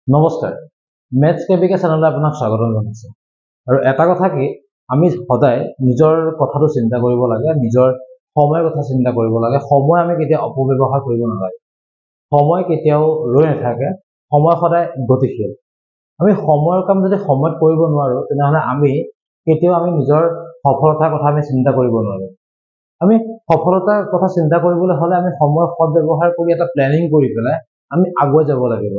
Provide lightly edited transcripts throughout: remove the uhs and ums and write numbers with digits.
নমস্কাৰ, মেথছ কেবিকে চেনেললৈ আপোনাক স্বাগতম জনাইছোঁ। আৰু এটা কথা কি, আমি সদায় নিজৰ কথাটো চিন্তা কৰিব লাগে, নিজৰ সময়ৰ কথা চিন্তা কৰিব লাগে। সময় আমি কেতিয়াও অপব্যৱহাৰ কৰিব নালাগে। সময় কেতিয়াও ৰৈ নাথাকে, সময় সদায় গতিশীল। আমি সময়ৰ কাম যদি সময়ত কৰিব নোৱাৰোঁ, তেনেহ'লে আমি কেতিয়াও নিজৰ সফলতাৰ কথা আমি চিন্তা কৰিব নোৱাৰোঁ। আমি সফলতাৰ কথা চিন্তা কৰিবলৈ হ'লে আমি সময় সদব্যৱহাৰ কৰি এটা প্লেনিং কৰি পেলাই আমি আগুৱাই যাব লাগিব।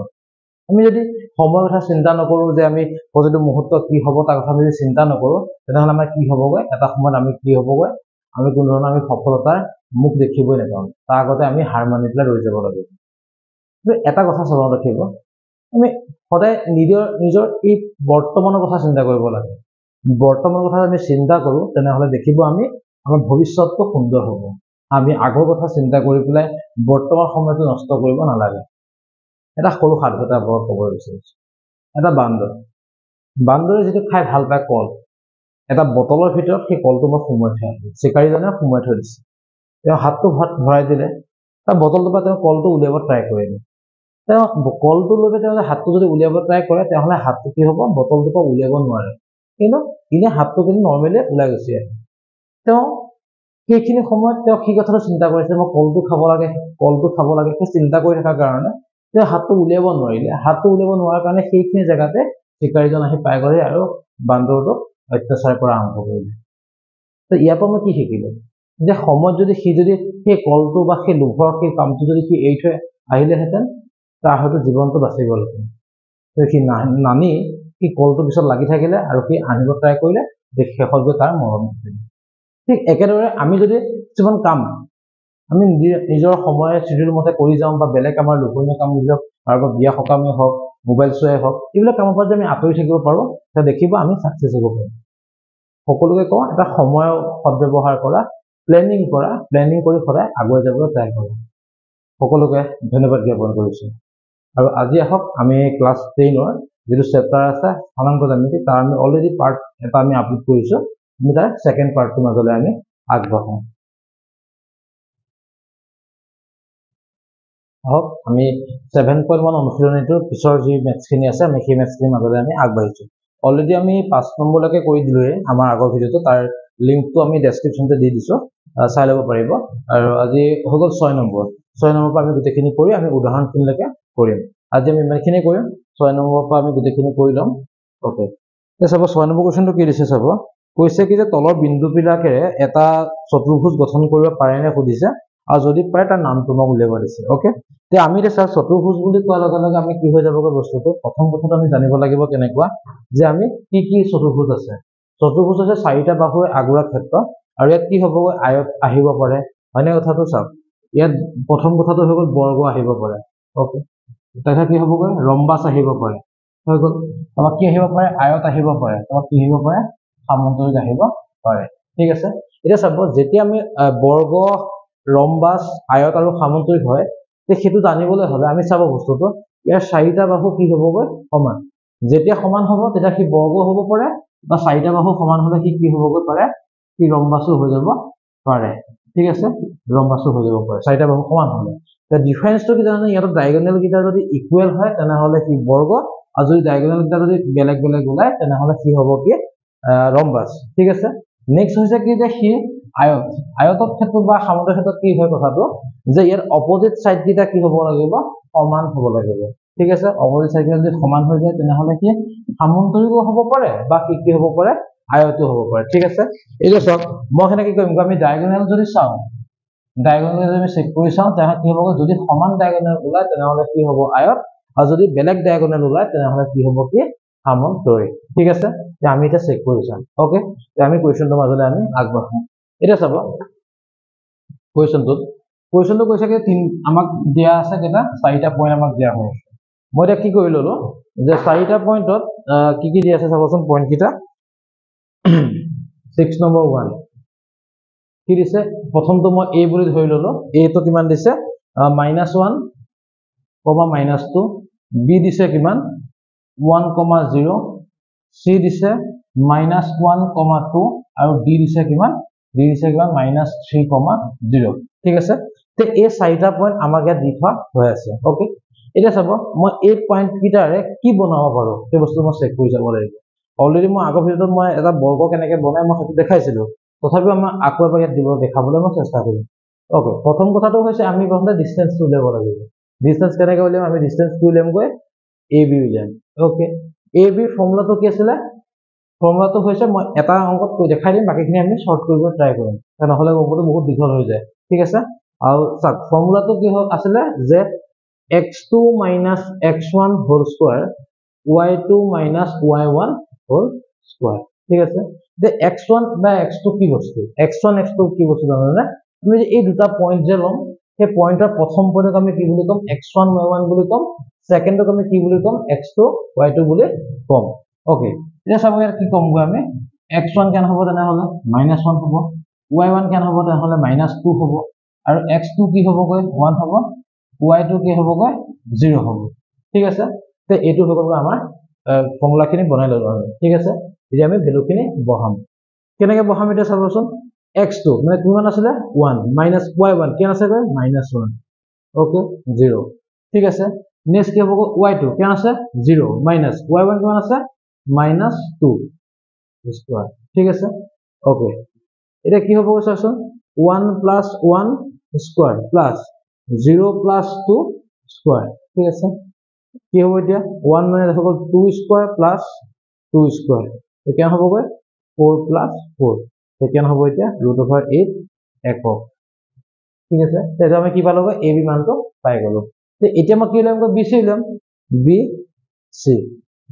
আমি যদি সময়ৰ কথা চিন্তা নকৰোঁ, যে আমি প্ৰতিটো মুহূৰ্তত কি হ'ব তাৰ কথা যদি চিন্তা নকৰোঁ, তেনেহ'লে আমাৰ কি হ'বগৈ, এটা সময়ত আমি কি হ'বগৈ, আমি কোনো ধৰণৰ সফলতাৰ মুখ দেখিবই নাপাম। তাৰ আগতে আমি হাৰ মানি পেলাই ৰৈ যাব লাগিব। কিন্তু এটা কথা স্মৰণ ৰাখিব, আমি সদায় নিজৰ এই বৰ্তমানৰ কথা চিন্তা কৰিব লাগে। বৰ্তমানৰ কথা আমি চিন্তা কৰোঁ, তেনেহ'লে দেখিব আমাৰ ভৱিষ্যতটো সুন্দৰ হ'ব। আমি আগৰ কথা চিন্তা কৰি পেলাই বৰ্তমান সময়টো নষ্ট কৰিব নালাগে। এটা সৰু সাধু এটা বৰ ক'ব বিচাৰিছোঁ। এটা বান্দৰে যিটো খাই ভাল পায় কল, এটা বটলৰ ভিতৰত সেই কলটো মই সোমোৱাই থৈ আহিলোঁ। চিকাৰীজনে সোমোৱাই থৈ দিছে। তেওঁ হাতটো ভৰাই দিলে, তাৰ বটলটোৰ পৰা তেওঁ কলটো উলিয়াব ট্ৰাই কৰিলে। তেওঁ কলটো লৈ তেওঁ হাতটো যদি উলিয়াব ট্ৰাই কৰে, তেনেহ'লে হাতটো কি হ'ব, বটলটোৰ পৰা উলিয়াব নোৱাৰে। কিন্তু এনে হাতটো কিন্তু নৰ্মেলি ওলাই গুচি আহে। তেওঁ সেইখিনি সময়ত তেওঁ কি কথাটো চিন্তা কৰিছে, মই কলটো খাব লাগে, সেই চিন্তা কৰি থকাৰ কাৰণে তেওঁ হাতটো উলিয়াব নোৱাৰিলে। হাতটো উলিয়াব নোৱাৰাৰ কাৰণে সেইখিনি জেগাতে চিকাৰীজন আহি পাই গ'লে আৰু বান্দৰটোক অত্যাচাৰ কৰা আৰম্ভ কৰিলে। তো ইয়াৰ পৰা মই কি শিকিলোঁ, যে সময়ত যদি সি সেই কলটো বা সেই লোভৰ সেই কামটো যদি সি এৰি থৈ আহিলেহেঁতেন, তাৰ হয়তো জীৱনটো বাচি গ'লহেঁতেন। সি নানি সি কলটোৰ পিছত লাগি থাকিলে আৰু সি আনিব ট্ৰাই কৰিলে, শেষত গৈ তাৰ মৰণ হৈছিল। ঠিক একেদৰে আমি যদি কিছুমান কাম আমি নিজৰ সময় চিডিউল মতে কৰি যাওঁ, বা বেলেগ আমাৰ লোভনীয় কামবিলাক, কাৰোবাৰ বিয়া সকামেই হওক, মোবাইল চোৱাই হওক, এইবিলাক কামৰ পৰা যদি আমি আঁতৰি থাকিব পাৰোঁ, তেতিয়া দেখিব আমি ছাকচেছ হ'ব পাৰিম। সকলোকে কওঁ, এটা সময় সদব্যৱহাৰ কৰা, প্লেনিং কৰি সদায় আগুৱাই যাবলৈ ট্ৰাই কৰা। সকলোকে ধন্যবাদ জ্ঞাপন কৰিছোঁ। আৰু আজি আহক আমি ক্লাছ 10ৰ যিটো চেপ্টাৰ আছে স্থানাংক জ্যামিতি, তাৰ আমি অলৰেডি পাৰ্ট এটা আমি আপলোড কৰিছোঁ। আমি তাৰ ছেকেণ্ড পাৰ্টটোৰ মাজলৈ আমি আগবাঢ়োঁ। হওক, আমি 7.1 অনুশীলনীটোৰ পিছৰ যি মেথছখিনি আছে, আমি সেই মেথছখিনিৰ মাজলৈ আমি আগবাঢ়িছোঁ। অলৰেডি আমি 5 নম্বৰলৈকে কৰি দিলোঁৱে আমাৰ আগৰ ভিডিঅ'টো, তাৰ লিংকটো আমি ডেছক্ৰিপশ্যনতে দি দিছোঁ, চাই ল'ব পাৰিব। আৰু আজি হৈ গ'ল 6 নম্বৰ পৰা আমি গোটেইখিনি কৰি আমি উদাহৰণখিনিলৈকে কৰিম। আজি আমি ইমানখিনি কৰিম, 6 নম্বৰৰ পৰা আমি গোটেইখিনি কৰি ল'ম। অ'কে, চাব 6 নম্বৰ কুৱেশ্যনটো কি দিছে চাব। কৈছে কি যে তলৰ বিন্দুবিলাকেৰে এটা চতুৰ্ভুজ গঠন কৰিব পাৰেনে সুধিছে, আৰু যদি পাৰে তাৰ নামটো মোক উলিয়াব দিছে। অ'কে, এতিয়া আমি এতিয়া চতুৰ্ভুজ বুলি কোৱাৰ লগে লগে আমি কি হৈ যাবগৈ বস্তুটো, প্ৰথম কথাটো আমি জানিব লাগিব কেনেকুৱা, যে আমি কি চতুৰ্ভুজ আছে। চতুৰ্ভুজ হৈছে 4টা বাহুৰে আগুৰা ক্ষেত্ৰ, আৰু ইয়াত কি হ'বগৈ, আয়ত আহিব পাৰে, হয়নে কথাটো চাওক। ইয়াত প্ৰথম কথাটো হৈ গ'ল বৰ্গ আহিব পাৰে। অ'কে, তাৰপিছত কি হ'বগৈ, ৰম্বাস আহিব পাৰে, হৈ গ'ল। তোমাক কি আহিব পাৰে, আয়ত আহিব পাৰে, তোমাক কি আহিব পাৰে, সামন্তৰিক আহিব পাৰে। ঠিক আছে, এতিয়া চাব, যেতিয়া আমি বৰ্গ, ৰম্বাস, আয়ত আৰু সামন্তৰিক হয়, সেইটো জানিবলৈ হ'লে আমি চাব বস্তুটো, ইয়াৰ 4টা বাহু কি হ'বগৈ, সমান। যেতিয়া সমান হ'ব তেতিয়া সি বৰ্গ হ'ব পাৰে, বা 4টা বাহু সমান হ'লে সি কি হ'বগৈ পাৰে, সি ৰম্বাসো হৈ যাব পাৰে। ঠিক আছে, ৰম্বাসো হৈ যাব পাৰে 4টা বাহু সমান হ'লে। এতিয়া ডিফাৰেন্সটো কি জানে, ইয়াত ডায়েগনেল কেইটা যদি ইকুৱেল হয় তেনেহ'লে সি বৰ্গ, আৰু যদি ডায়েগনেল কেইটা যদি বেলেগ বেলেগ ওলায় তেনেহ'লে সি হ'ব কি, ৰম্বাস। ঠিক আছে, নেক্সট হৈছে কি, যে সি আয়তৰ ক্ষেত্ৰত বা সামন্তৰিক ক্ষেত্ৰত কি হয় কথাটো, যে ইয়াৰ অপজিট চাইড কেইটা কি হ'ব লাগিব, সমান হ'ব লাগিব। ঠিক আছে, অপজিট চাইড কেইটা যদি সমান হৈ যায় তেনেহ'লে কি সামন্তৰিকো হ'ব পাৰে, বা কি হ'ব পাৰে, আয়তো হ'ব পাৰে। ঠিক আছে, এতিয়া চাওক, মই সেনেকে কি কৰিম, আমি ডায়েগনেল যদি চাওঁ, ডায়েগনেল যদি আমি চেক কৰি চাওঁ, তেনেহ'লে কি হ'ব, যদি সমান ডায়েগনেল ওলায় তেনেহ'লে কি হ'ব, আয়ত, আৰু যদি বেলেগ ডায়েগনেল ওলায় তেনেহ'লে কি হ'ব, কি সামন্তৰিক। ঠিক আছে, আমি এতিয়া চেক কৰি চাম। অ'কে, আমি কুৱেশ্যনটোৰ মাজলৈ আমি আগবাঢ়োঁ। এতিয়া চাব, কুৱেশ্যনটো কৈছে কি, আমাক দিয়া আছে কেইটা, 4টা পইণ্ট আমাক দিয়া হৈ আছে। মই এতিয়া কি কৰি ল'লো, যে 4টা পইণ্টত কি দিয়া আছে চাবচোন, পইণ্ট কেইটা। 6 নম্বৰ 1 কি দিছে, প্ৰথমটো মই এ বুলি ধৰি ল'লো, এটো কিমান দিছে, -1, -2, বি দিছে কিমান, 1,0, চি দিছে -1, 2, আৰু ডি দিছে কিমান, -3,0। ঠিক আছে, এই 4টা পইণ্ট আমাক ইয়াত দি থোৱা হৈ আছে। অ'কে, এটা চাব মই এই পইণ্ট কিটাৰে কি বনাব পাৰো সেই বস্তু মই চেক কৰি যাব লাগিব অলৰেডি মই আগৰ ভিডিঅ'ত মই এটা বৰ্গ কেনেকৈ বনাই মই সেইটো দেখাইছিলো তথাপিও মই আকৌ এবাৰ ইয়াত দেখাবলৈ মই চেষ্টা কৰিম ওকে প্ৰথম কথাটো হৈছে আমি প্ৰথমতে ডিসটেন্সটো উলিয়াব লাগিব ডিসটেন্স কেনেকৈ উলিয়াম আমি ডিসটেন্সটো উলিয়ামগৈ ab উলিয়াম ওকে ab ফৰ্মুলাটো কি আছিল ফৰ্মুলাটো হৈছে মই এটা অংকত কৈ দেখাই দিম বাকিখিনি আমি শৰ্ট কৰিব ট্ৰাই কৰিম নহলে অংকটো বহুত দীঘল হৈ যায় ঠিক আছে আৰু চাওক ফৰ্মুলাটো কি আছিল যে x2 minus x1 whole square y2 minus y1 whole square ঠিক আছে যে x1 বা x2 কি বস্তু x1 x2 কি বস্তু জানেনে আমি যে এই দুটা পয়েন্ট যে লম সেই পয়েন্টৰ প্ৰথম পয়েন্টক আমি কি বুলি কম x1 y1 বুলি কম সেকেন্ডক আমি কি বুলি কম x2 y2 বুলি কম ওকে এটা চাব ইয়াৰ কি কমগৈ আমি x1 কেন হ'ব তেনেহলে -1 হ'ব y1 কেন হ'ব তেনেহলে -2 হ'ব আৰু x2 কি হ'বগৈ 1 হ'ব y2 কি হ'বগৈ 0 হ'ব ঠিক আছে তে এইটো হৈ গ'ল আমাৰ ফৰ্মুলাখিনি বনাই ললো আমি ঠিক আছে এতিয়া আমি ভ্যালুখিনি বহাম কেনেকৈ বহাম এটা চাবচোন x2 মানে কিমান আছিল 1 minus y1 কিমান আছে গৈ -1 ওকে 0 ঠিক আছে নেক্সট কি হ'ব y2 কিমান আছে 0 minus y1 কিমান আছে -2 স্কয়ার ঠিক আছে ওকে এটা কি হ'ব চাচোন 1 plus 1 square plus 0 plus 2 square ঠিক আছে কি হ'ব এতিয়া 1 মানে দেখো 2 square plus 2 square তো কেন হ'ব গৈ 4 plus 4 তো কেন হ'ব এতিয়া √8 একক ঠিক আছে তেতে আমি কি পালো গৈ ab মানটো পাই গলো তে এতিয়া মই কি উলিয়াম গৈ bc উলিয়াম bc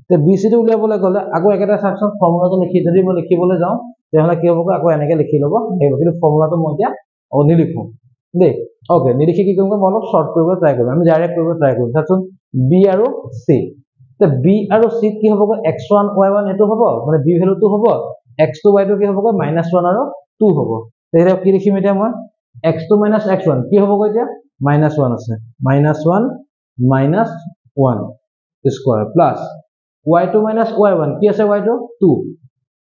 তে bc টো উলিয়াবলৈ গলে আকৌ একেটা সাকচন ফৰ্মুলাটো লিখি যদি মই লিখিবলৈ যাওঁ তেহলে কি হ'ব গৈ আকৌ এনেকৈ লিখি লব এই কিন্তু ফৰ্মুলাটো মই এতিয়া নিলিখো দে ওকে নিলিখি কি কৰিম মই অলপ শৰ্ট কৰিব ট্ৰাই কৰিম আমি ডাইৰেক্ট কৰিব ট্ৰাই কৰিম চাচোন b আৰু c তে b আৰু c কি হ'ব গৈ x1 y1 এটো হ'ব মানে b ভ্যালুটো হ'ব x2 y2 কি হ'ব গৈ -1 আৰু 2 হ'ব তেহে কি লিখিম এতিয়া মই x2 - x1 কি হ'ব গৈ এতিয়া -1 আছে -1 - 1 স্কয়ার প্লাস y2 - y1 কি আছে y2 2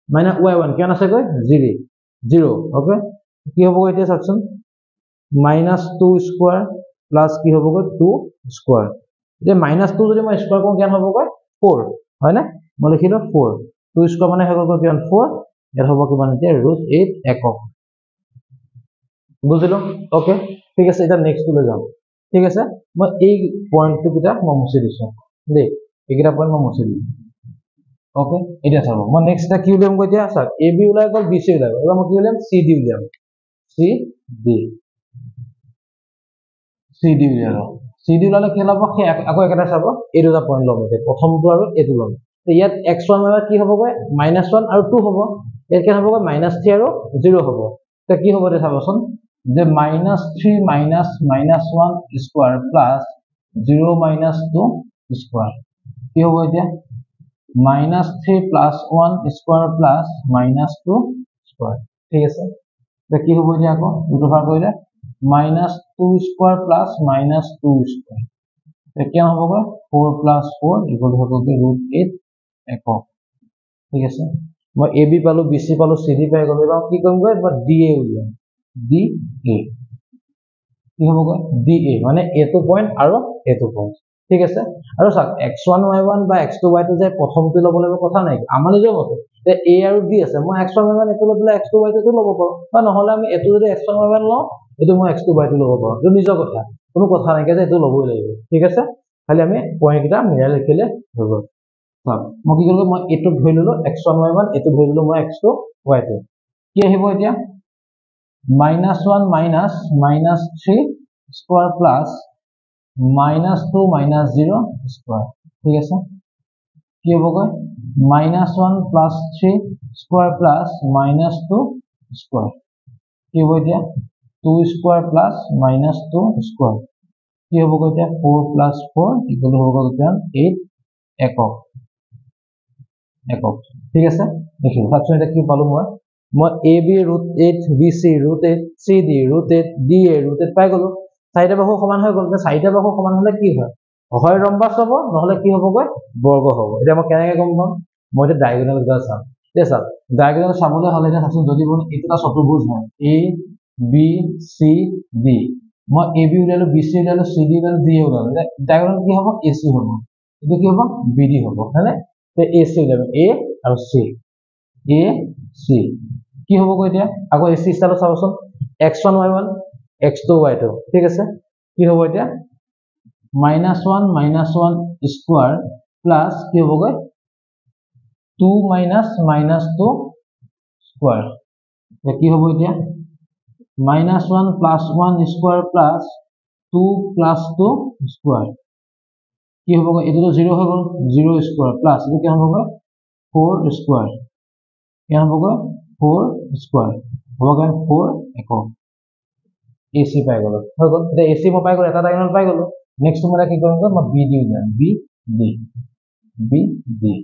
মানে y1 কেন আছে গৈ 0 ওকে কি হ'ব গৈ এতিয়া চাচোন -2 স্কয়ার প্লাস কি হ'ব গৈ 2 স্কয়ার যে -2 যদি মই স্কয়ার কৰোঁ কেন হ'ব গৈ 4 হয় না মই লিখিলো 4 2 স্কয়ার মানে হৈ গ'ল কিমান 4 এর হ'ব কিমান এতিয়া √8 একক বুঝিলো ওকে ঠিক আছে এটা নেক্সট লৈ যাম ঠিক আছে মই এই পয়েন্টটো কিটা মই মুছি দিছো দেই এইকিটা পয়েন্ট মই মুছি দিম ওকে এটা চাব মই নেক্সট এটা কি উলিয়াম গৈ এতিয়া চাওক ab উলাই গ'ল bc উলাই গ'ল এবাৰ মই কি উলিয়াম cd উলিয়াম cd উলিয়ালো cd উলালে কি হ'ব কি আকৌ একেটা চাব এই দুটা পয়েন্ট লম এতিয়া প্ৰথমটো আৰু এটো লম তে ইয়াত x1 মানে কি হ'ব গৈ -1 আৰু 2 হ'ব ইয়াত কি হ'ব গৈ -3 আৰু 0 হ'ব তে কি হ'ব এটা চাবচোন যে -3 minus -1 square plus 0 minus 2 square কি হ'ব এতিয়া -3 plus 1 square plus -2 square ঠিক আছে তে কি হ'ব এতিয়া আকৌ দুটো ভাগ কৰিলে -2 square plus -2 square তে কি হ'ব গৈ 4 plus 4 ইকুয়াল হ'ব গৈ √8 একক ঠিক আছে মই ab পালো bc পালো cd পাই গলো এবাৰ কি কৰিম গৈ এবাৰ da উলিয়াম da কি হ'ব গৈ da মানে এটো পয়েন্ট আৰু এটো পয়েন্ট ঠিক আছে আৰু চাওক x1 y1 বা x2 y2 যে প্ৰথমটো ল'ব লাগিব কথা নাই আমাৰ নিজৰ মতে তে a আৰু d আছে মই x1 y1 এটো ল'বলৈ x2 y2 টো ল'ব পাৰো বা নহলে আমি এটো যদি x1 y1 লওঁ এটো মই x2 y2 ল'ব পাৰো এটো নিজৰ কথা কোনো কথা নাই যে এটো ল'বই লাগিব ঠিক আছে খালি আমি পয়েন্ট কিটা মিলাই লিখিলে হৈ গ'ল চাওক মই কি কৰিলো মই এটো ধৰি ললো x1 y1 এটো ধৰি ললো মই x2 y2 কি আহিব এতিয়া -1 minus -3 square plus -2 minus 0 square ঠিক আছে কি হ'ব গৈ -1 plus 3 square plus -2 square কি হ'ব এতিয়া 2 square plus -2 square কি হ'ব গৈ এতিয়া 4 plus 4 ইকুয়াল হ'ব গৈ 8 একক ঠিক আছে দেখি ভাবছো এটা কি পালো মই ab √8 bc √8 cd √8 da √8 পাই গলো চাৰিটা বাহু সমান হৈ গল চাৰিটা বাহু সমান হলে কি হয় হয় ৰম্বাস হ'ব নহলে কি হ'ব গৈ বৰ্গ হ'ব এটা মই কেনেকৈ গম পাম মই এটা ডায়াগোনাল গা চাম ঠিক আছে ডায়াগোনাল চাবলৈ হলে এটা চাচোন যদি মই এটা চতুৰ্ভুজ হয় a b c d মই এ বি উলিয়ালো, বি চি উলিয়ালো, চি ডি উলিয়ালো, ডি উলিয়ালো, ডায়াগোনাল কি হ'ব, এ চি হ'ব, এইটো কি হ'ব, বি ডি হ'ব, হয়নে? এ চি উলিয়ালো, এ আৰু চি, এ চি কি হ'ব এতিয়া, আকৌ এ চি ষ্টাইলত চাবচোন, x1 y1 x2 y2, ঠিক আছে, কি হ'ব এতিয়া, -1 -1 স্কোয়ার প্লাস কি হ'বগৈ 2 -2 স্কোয়ার, কি হ'ব এতিয়া, -1 + 1 স্কোয়ার প্লাস 2 + 2 স্কোয়ার, কি হ'বগৈ, এইটোতো 0 হৈ গ'ল, 0 স্কোয়ার প্লাস এইটো কি হ'বগৈ 4 স্কোয়ার, কি হ'বগৈ 4 স্কোয়ার, হ'বগৈ 4 একক, AC পাই গ'লো, হৈ গ'ল। এতিয়া AC মই পাই গ'লো, এটা ডায়গোনাল পাই গ'লো। নেক্সট মই কি কৰিম, মই বি ডি উলিয়াম, বি ডি,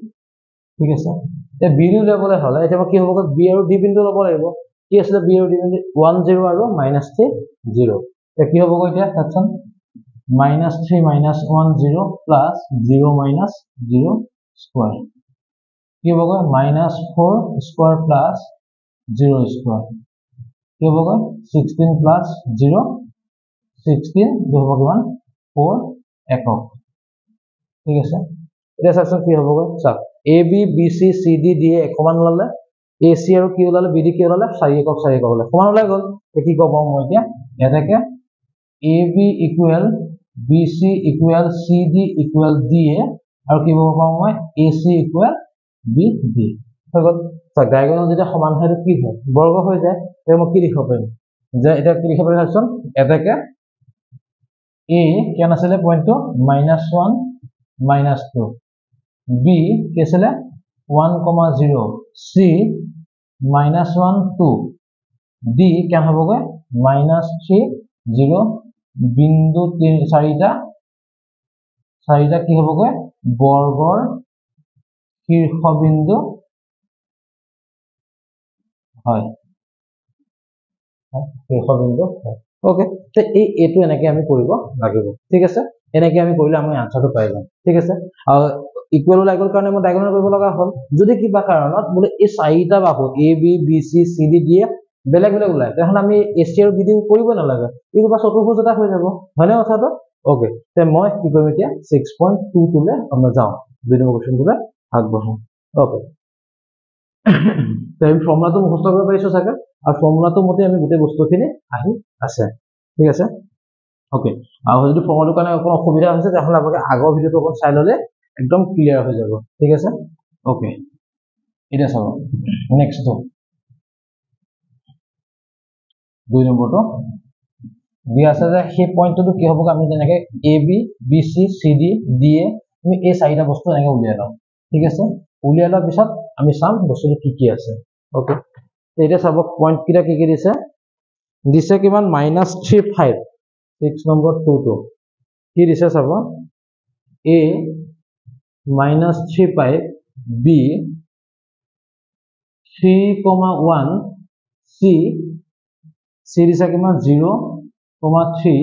ঠিক আছে। এতিয়া বি ডি উলিয়াবলৈ হ'লে এতিয়া মই কি হ'বগৈ, বি আৰু ডি বিন্দু ল'ব লাগিব। কি আছিলে বি আৰু ডি বিন্দু, 1 0 আৰু -3 0, এতিয়া কি হ'বগৈ এতিয়া চাওকচোন, -3 - 1 0 প্লাস 0 - 0 স্কোয়ার, কি হ'বগৈ, -4 স্কোয়ার প্লাস 0 স্কোয়ার, কি হ'বগৈ 16 + 0 16, এইটো হ'ব কিমান 4 একক, ঠিক আছে। এতিয়া চাওকচোন কি হ'বগৈ, চাওক A B B C C D D A সমান ওলালে, এ চি আৰু কি ওলালে, বি ডি কি ওলালে, 4 একক 4 একক ওলালে, সমান ওলাই গ'ল। কি ক'ব মই এতিয়া, ইয়াতে A B equal B C equal C D equal D A, আৰু কি ক'ব পাৰোঁ মই, A C equal B D, হৈ গ'ল। চাওক ডায়গোনাল যেতিয়া সমান হয় কি হয়, বৰ্গ হৈ যায়, তেতিয়া মই কি লিখিব পাৰিম, যে এতিয়া কি লিখিব পাৰিম চাওকচোন, ইয়াতে এ কিমান আছিলে পইণ্টটো, -1 -2, বি কি আছিলে 1, 0, চি -1 2, ডি কিমান হ'বগৈ -3 0, বিন্দু 4টা কি হ'বগৈ, বৰ্গৰ শীৰ্ষবিন্দু হয়, শীৰ্ষবিন্দু হয়। ওকে, তো এইটো এনেকে আমি কৰিব লাগিব, ঠিক আছে। এনেকে আমি কৰিলে আমি আনসাৰটো পাই যাম, ঠিক আছে। আৰু ইকুৱেল ওলাই গ'ল কাৰণে মই ডায়গোনাল কৰিব লগা হ'ল। যদি কিবা কাৰণত বোলে এই 4টা বাহু A B B C C D D A বেলেগ বেলেগ ওলাই, তেনেহ'লে আমি এ চি আৰু বি ডি কৰিব নালাগে, ই কিবা চতুৰ্ভুজ এটা হৈ যাব, হয়নে কথাটো। ওকে, তে মই কি কৰিম এতিয়া 6.2 লৈ আমৰা যাওঁ, 2 নম্বৰ কুৱেশ্যনটোলৈ আগবঢ়াওঁ। ওকে, আমি ফৰ্মুলাটো মুখস্থ কৰিব পাৰিছো চাগে, আৰু ফৰ্মুলাটো মতে আমি গোটেই বস্তুখিনি আহি আছে, ঠিক আছে। ওকে, আৰু যদি ফৰ্মুলাটোৰ কাৰণে অকণ অসুবিধা হৈছে তেতিয়াহ'লে আপোনালোকে আগৰ ভিডিঅ'টো অকণ চাই ল'লে একদম ক্লিয়াৰ হৈ যাব, ঠিক আছে। ওকে, এতিয়া চাব নেক্সটটো 2 নম্বৰটো দিয়া আছে যে সেই পইণ্টটো কি হ'ব, আমি যেনেকে A B B C C D D A আমি এই 4টা বস্তু এনেকে উলিয়াই লওঁ, ঠিক আছে। উলিয়াই লোৱাৰ পিছত আমি চাম বস্তুটো কি কি আছে। ওকে, এতিয়া চাব পইণ্ট কেইটা কি কি দিছে, দিছে কিমান -3 5, 6 নম্বৰ 2টো কি দিছে চাব, এ -3 5, বি 3, 1, চি দিছে কিমান 0, 3,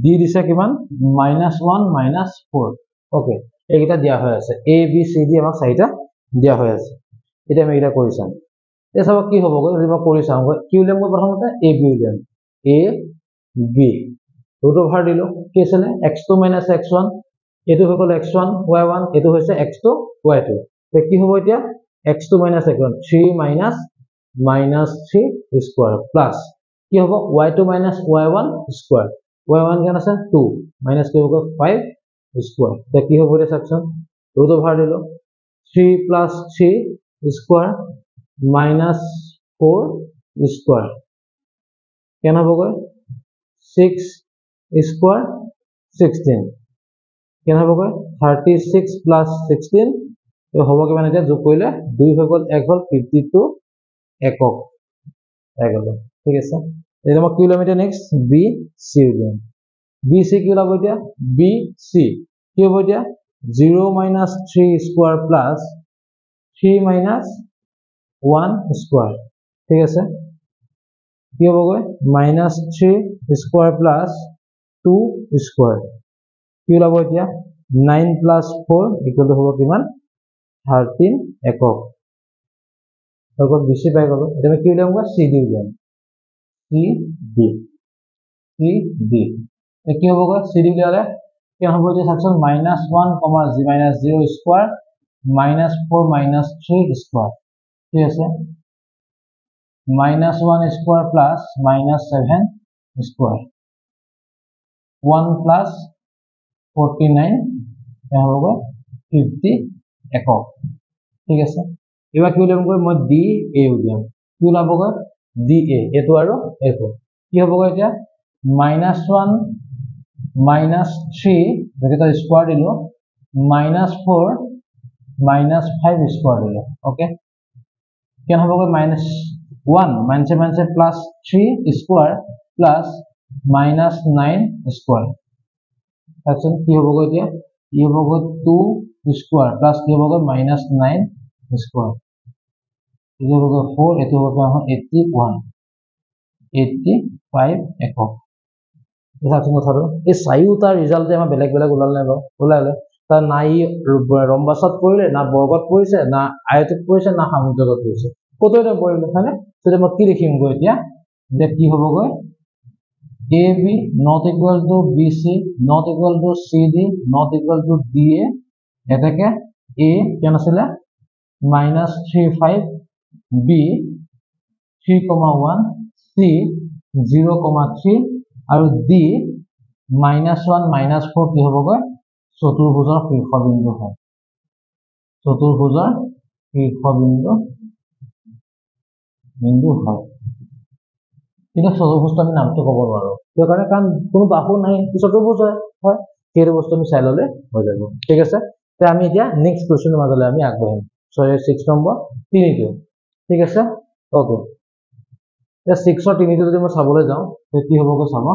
ডি দিছে কিমান -1 -4। ওকে, এইকেইটা দিয়া হৈ আছে, এ বি চি ডি আমাক 4টা দিয়া হৈ আছে। এতিয়া আমি এইকেইটা কৰি চাম। এতিয়া চাব কি হ'বগৈ, যদি মই কৰি চাওঁ কি উলিয়াম, মই প্ৰথমতে এ বি উলিয়াম, এ বি ৰুট অভাৰ দিলো, কি আছিলে x2 - x1, এইটো হৈ গ'ল x1 y1, এইটো হৈছে x2 y2, কি হ'ব এতিয়া x2 - x1 3 -3 স্কোয়ার প্লাস কি হ'ব y2 - y1 স্কোয়ার, y1 কিমান আছে 2 মাইনাস কি হ'ব 5 স্কোয়ার, এতিয়া কি হ'ব এতিয়া চাওকচোন, ৰুট অভাৰ দিলো 3 + 3 স্কোয়ার -4 স্কোয়ার, কেন হ'বগৈ 6 স্কোয়ার 16, কেন হ'বগৈ 36 + 16 হ'ব কিমান, এতিয়া যোগ কৰিলে 2 হৈ গ'ল 1 হ'ল 52 একক পাই গ'লো, ঠিক আছে। এতিয়া মই কি উলিয়াম এতিয়া নেক্সট বি চি উলিয়াম, বি চি কি ওলাব এতিয়া, বি চি কি হ'ব এতিয়া 0 - 3 স্কোয়ার প্লাস 3 - 1 স্কোয়ার, ঠিক আছে। কি হ'বগৈ -3 স্কোয়ার প্লাস 2 স্কোয়ার, কি ওলাব এতিয়া 9 + 4 = হ'ব কিমান 13 একক, হৈ গ'ল বি চি পাই গ'লো। এতিয়া আমি কি উলিয়াম, চি ডি উলিয়াম, চি ডি CD কি হ'বগৈ CD উলিয়ালে কি হ'ব এতিয়া চাওকচোন -1, -0 স্কয়াৰ -4 -3 স্কয়াৰ ঠিক আছে -1 স্কয়াৰ প্লাস -7 স্কয়াৰ 1 প্লাস 49 হ'বগৈ 50 একক ঠিক আছে এবাৰ কি উলিয়ামগৈ মই DA উলিয়াম কি ওলাবগৈ DA এটো আৰু এটো কি হ'বগৈ এতিয়া -1 -3 যেটা স্কয়াৰ দিলো -4 -5 স্কয়াৰ দিলো ওকে কেন হ'বগৈ -1 -7 প্লাস 3 স্কয়াৰ প্লাস -9 স্কয়াৰ তাছন কি হ'বগৈ এতিয়া ই হ'বগৈ 2 স্কয়াৰ প্লাস কি হ'বগৈ -9 স্কয়াৰ ই হ'বগৈ 4 এটো হ'বগৈ 81 85 একক এটাটো কথাটো এই চাৰিটা ৰিজাল্ট যে আমাৰ বেলেগ বেলেগ ওলালে নাই ওলালে তাৰ নাই ৰম্বাসত পৰিলে না বৰ্গত পৰিছে না আয়তত পৰিছে না সমুদ্ৰত পৰিছে কততে পৰিলে হয়নে তেতিয়া মই কি লিখিম গৈ এতিয়া যে কি হ'বগৈ AB not equal to BC not equal to CD not equal to DA এটাকে A কেন আছিলে -35 B 3,1 C 0,3 আৰু D -1 -4 কি হ'বগৈ চতুৰ্ভুজৰ শীৰ্ষবিন্দু হয় চতুৰ্ভুজৰ শীৰ্ষবিন্দু হয় কিন্তু চতুৰ্ভুজটো আমি নামটো ক'ব নোৱাৰো কিয় কাৰণে কাৰণ কোনো বাহু নাই চতুৰ্ভুজ হয় সেই বস্তু আমি চাই ললে হৈ যাব ঠিক আছে তে আমি এতিয়া নেক্সট কোৱেশ্চনৰ মাজলৈ আমি আগবাঢ়িম 6 নম্বৰ 3টো ঠিক আছে ওকে তে 6 ৰ 3টো যদি মই চাবলৈ যাওঁ তে কি হ'বগৈ চাব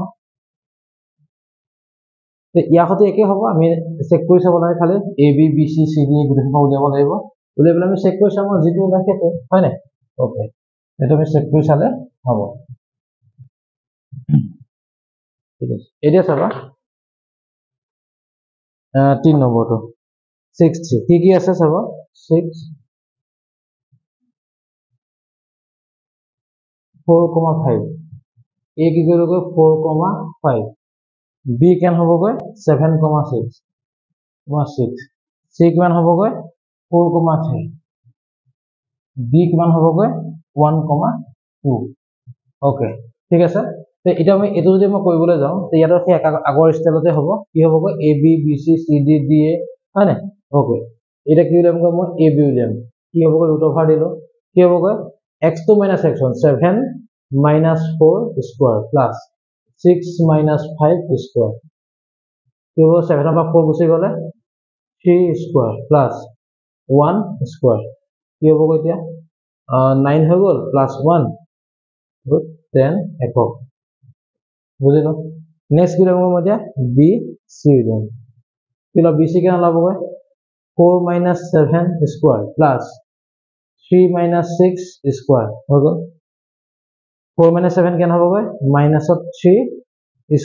তে ইয়াতে একে হ'ব আমি চেক কৰি চাব লাগে খালি AB BC CD গুটেইখন উলিয়াব লাগিব উলিয়াবলৈ আমি চেক কৰি চাম যেটো ওলাইছে হয় নাই ওকে এটা আমি চেক কৰি চালে হ'ব ঠিক আছে এতিয়া চাবা 3 নম্বৰটো 6 কি আছে চাবা 6 4,5 A কি কৰিবগৈ 4,5 B কেন হ'বগৈ 7,6 C কিমান হ'বগৈ 4,3 D কিমান হ'বগৈ 1,2 ওকে ঠিক আছে তে এটা আমি এটো যদি মই কৰিবলৈ যাওঁ তে ইয়াৰ সেই আগৰ ষ্টাইলতে হ'ব কি হ'বগৈ AB BC CD DA হয় না ওকে এটা কি উলিয়ামগৈ মই AB উলিয়াম কি হ'বগৈ ৰুট ওভাৰ দিলো কি হ'বগৈ x2 - x1 7 - 4 square plus 6 - 5 square কি হ'ব 7 ৰ পৰা 4 গুচি গলে 3 স্কয়াৰ প্লাস 1 স্কয়াৰ কি হ'বগৈ এতিয়া 9 হৈ গ'ল প্লাস 1 10 একক বুজিলো নেক্সট কি লাগিব মই এতিয়া BC উলিয়াম কিলো BC কেন ওলাবগৈ 4 - 7 স্কয়াৰ প্লাস 3 - 6 স্কয়াৰ হৈ গ'ল 4 - 7 কেন হ'বগৈ -3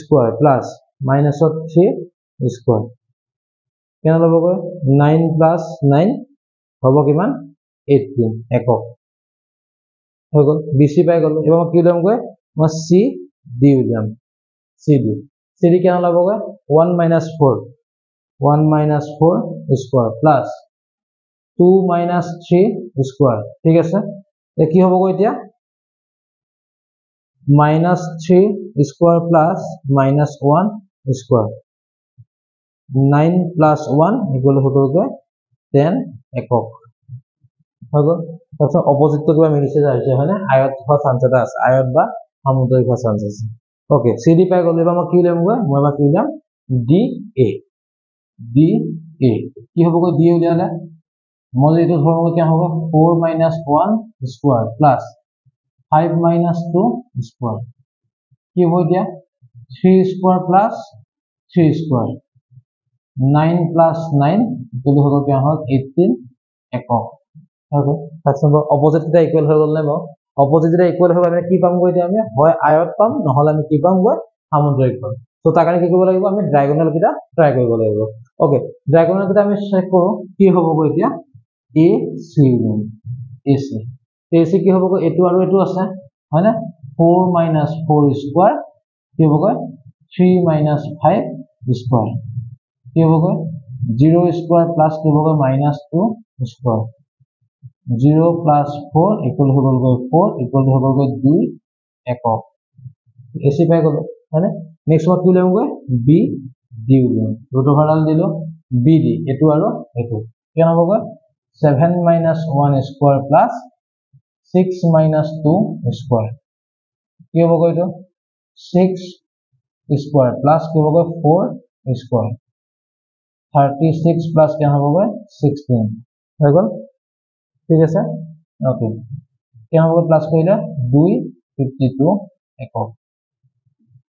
স্কয়াৰ প্লাস -3 স্কয়াৰ কেন হ'বগৈ 9 + 9 হ'ব কিমান 18 একক হৈ গ'ল BC পাই গ'লো এবাৰ মই কি উলিয়ামগৈ মই CD উলিয়াম CD কেন ওলাবগৈ 1 - 4 স্কয়াৰ প্লাস 2 - 3 স্কয়াৰ ঠিক আছে এ কি হ'বগৈ এতিয়া -3 স্কয়াৰ প্লাস -1 স্কয়াৰ 9 + 1 = 10 একক হৈ গ'ল তাৰপিছত অপোজিটটো কিবা মিলিছে যাইছে হয়নে আয়ত হোৱা চান্স এটা আছে আয়ত বা সামুদ্ৰিক হোৱা চান্স আছে ওকে CD পাই গ'ল এবাৰ মই কি উলিয়ামগৈ মই এবাৰ কি উলিয়াম DA কি হ'বগৈ DA উলিয়ালে মই এইটো ধৰক কি হ'ব 4 - 1 স্কয়াৰ প্লাস 5 - 2 স্কয়াৰ কি হ'ব এতিয়া 3 স্কয়াৰ প্লাস 3 স্কয়াৰ 9 + 9 = কি হ'ল 18 একক ওকে তাৰপিছত অপোজিট এটা ইকুৱেল হৈ গ'ল নে বাৰু অপোজিট এটা ইকুৱেল হৈ গ'লে কি পাম গৈ এতিয়া আমি হয় আয়ত পাম নহলে আমি কি পাম গৈ সামুদ্ৰিক পাম তো তাৰ কাৰণে কি কৰিব লাগিব আমি ডায়াগোনাল কিটা ট্ৰাই কৰিব লাগিব ওকে ডায়াগোনাল কিটা আমি চেক কৰো কি হ'ব গৈ এতিয়া AC AC কি হ'ব গৈ এটো আৰু এটো আছে হয় না 4 - 4 স্কয়াৰ কি হ'বগৈ 3 minus 5 square কি হ'বগৈ 0 square plus কি হ'বগৈ minus 2 square 0 plus 4 equal to হ'বগৈ 4 equal to হ'বগৈ 2 একক এসি পাই গ'লো হয়নে নেক্সট মই কি লমগৈ বি ডি উলিয়াম ৰুট ওভাৰডাল দিলো বি ডি এটো আৰু এটো কি হ'বগৈ 7 minus 1 square plus 6 minus 2 square কি হ'বগৈ এটো 6 square plus কি হ'বগৈ 4 square 36 plus কি হ'বগৈ 16 হৈ গ'ল ঠিক আছে ওকে কি হ'বগৈ প্লাস কৰিলে 2 52 একক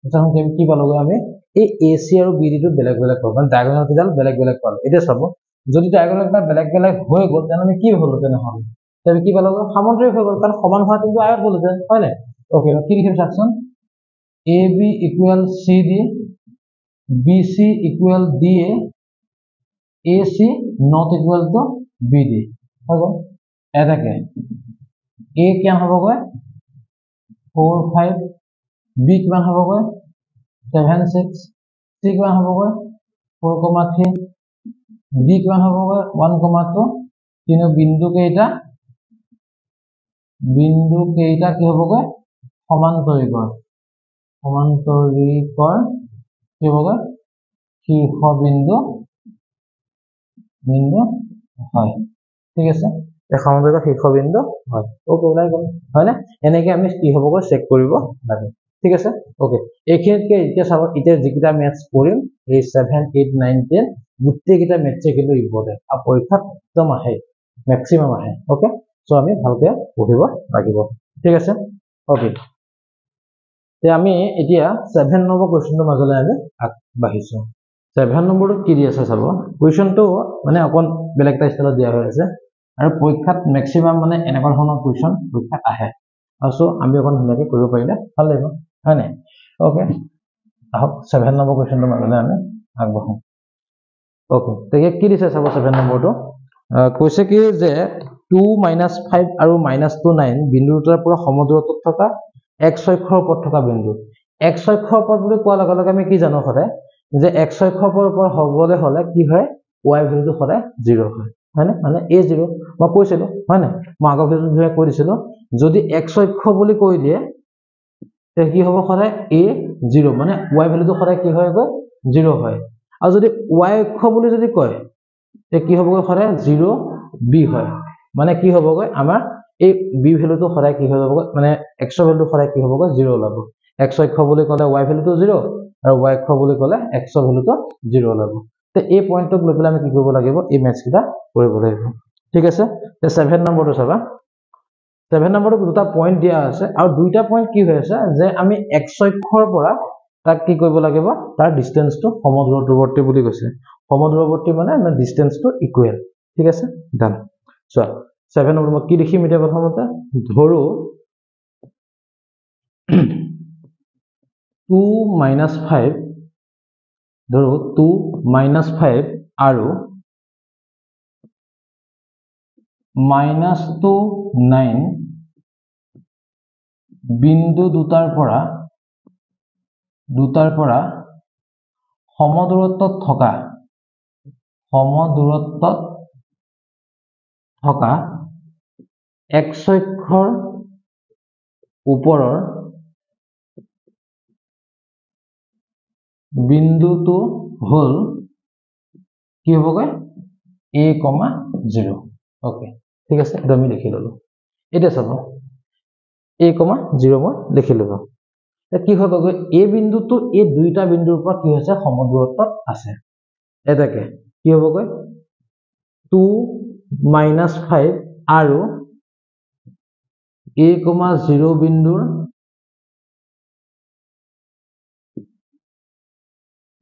এখন কি পালোগৈ আমি এই এসি আৰু বিডি টো বেলেগ বেলেগ পাব মানে ডায়াগোনাল কিডাল বেলেগ বেলেগ পালো এটা চাব যদি ডায়াগোনাল কিডাল বেলেগ বেলেগ হৈ গ'ল তেনে আমি কি হলো তেনেহ'লে তবে কি পালোগৈ সামন্তৰিক হৈ গ'ল কাৰণ সমান হোৱা কিন্তু আয়ত হলো যেন হয় নাই ওকে কি লিখিম চাকচোন AB equal CD BC equal DA AC not equal to BD হৈ গ'ল এটাকে A কিমান হ'বগৈ 4 5 B কিমান হ'বগৈ 7 6 C কিমান হ'বগৈ 4,3 D কিমান হ'বগৈ 1,2 তিনো বিন্দু কেইটা কি হ'বগৈ সমান্তৰিকৰ কি হ'বগৈ শীৰ্ষ বিন্দু হয় ঠিক আছে এই সমান্তৰিকৰ শীৰ্ষ বিন্দু হয় ওকে ওলাই গ'ল হয় না এনেকৈ আমি কি হ'বগৈ চেক কৰিব লাগে ঠিক আছে ওকে এইখিনিতকে এতিয়া চাব এতিয়া যিকিটা ম্যাথছ কৰিম এই 7 8 9 10 গোটেইকিটা ম্যাথছে কিন্তু ইম্পৰ্টেন্ট আৰু পৰীক্ষাত একদম আহে ম্যাক্সিমাম আহে ওকে সো আমি ভালকৈ পঢ়িব লাগিব ঠিক আছে ওকে তে আমি এতিয়া 7 নম্বৰ কোৱেশ্চনটোৰ মাজলৈ আমি আগবাঢ়িছো 7 নম্বৰটো কি দি আছে চাব কোৱেশ্চনটো মানে অকন বেলেগ এটা ষ্টাইলত দিয়া হৈ আছে আৰু পৰীক্ষাত ম্যাক্সিমাম মানে এনেকুৱা ধৰণৰ কোৱেশ্চন পৰীক্ষাত আহে আৰু আমি অকন ধুনীয়াকৈ কৰিব পাৰিলে ভাল লাগিব হয় নাই ওকে আহক 7 নম্বৰ কোৱেশ্চনটোৰ মাজলৈ আমি আগবাঢ়ো ওকে তে কি দিছে চাব 7 নম্বৰটো কৈছে কি যে 2 - 5 আৰু -2 9 বিন্দু দুটাৰ পৰা সমদূৰত্বত থকা x অক্ষৰ ওপৰত থকা বিন্দু x অক্ষৰ ওপৰত বুলি কোৱাৰ লগে লগে আমি কি জানো সদায় যে x অক্ষৰ ওপৰত হ'বলৈ হলে কি হয় y ভ্যালুটো সদায় 0 হয় হয়নে মানে a0 মই কৈছিলো হয় না মই আগৰ ভিডিঅ'ত কৈ দিছিলো যদি x অক্ষ বুলি কৈ দিয়ে তে কি হ'ব সদায় a0 মানে y ভ্যালুটো সদায় কি হয় গৈ 0 হয় আৰু যদি y অক্ষ বুলি যদি কয় তে কি হ'ব গৈ সদায় 0b হয় মানে কি হ'ব গৈ আমাৰ এই b ভ্যালুটো সদায় কি হৈ যাব মানে x ভ্যালুটো সদায় কি হ'ব গৈ 0 ওলাব x অক্ষ বুলি ক'লে y ভ্যালুটো 0 আৰু y অক্ষ বুলি ক'লে x ভ্যালুটো 0 ওলাব তে এই পইণ্টক লৈ পেলাই আমি কি কৰিব লাগিব এই ম্যাথছ কিটা কৰিব লাগিব ঠিক আছে তে 7 নম্বৰটো চাবা 7 নম্বৰটো দুটা পইণ্ট দিয়া আছে আৰু দুইটা পইণ্ট কি হৈ আছে যে আমি x অক্ষৰ পৰা তাক কি কৰিব লাগিব তাৰ ডিসটেন্সটো সমদূৰৱৰ্তী বুলি কৈছে সমদূৰৱৰ্তী মানে ডিসটেন্সটো ইকুৱেল ঠিক আছে ডান সো 7 নম্বৰ মই কি লিখিম এটা প্ৰথমতে ধৰো 2 - 5 ধৰো 2 - 5 আৰু -2 9 বিন্দু দুটাৰ পৰা সমদূৰত্বত থকা x অক্ষৰ ওপৰৰ বিন্দুটো হল কি হ'বগৈ a, 0 ওকে ঠিক আছে এটা আমি লিখি ললো এটা চাব a, 0 মই লিখি ললো কি হৈ গ'ল এই বিন্দুটো এই দুইটা বিন্দুৰ পৰা কি হৈছে সমদূৰত্বত আছে এটাকে কি হ'বগৈ 2 - 5 আৰু a, 0 বিন্দুৰ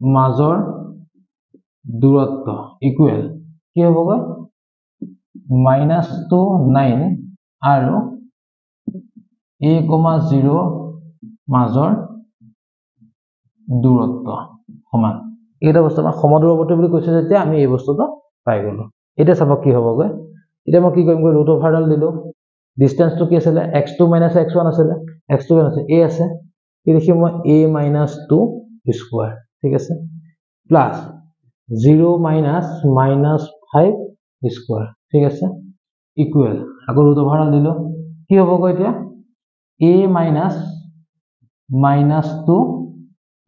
মাজৰ দূৰত্ব ইকুৱেল কি হ'বগৈ -2 9 আৰু a, 0 মাজৰ দূৰত্ব সমান এটা বস্তু আমাৰ সমদূৰৱৰ্তী বুলি কৈছে যেতিয়া আমি এই বস্তুটো পাই গলো এটা চাব কি হ'বগৈ এটা মই কি কৰিম ৰুট ওভাৰডাল দিলো ডিসটেন্সটো কি আছিল x2 - x1 আছিল x2 আছে a আছে কি লিখিম মই a minus 2 স্কয়াৰ ঠিক আছে প্লাস 0 minus minus 5 স্কয়াৰ ঠিক আছে ইকুৱেল আকৌ ৰুট ওভাৰ দিলো কি হ'ব গৈ এতিয়া a minus minus 2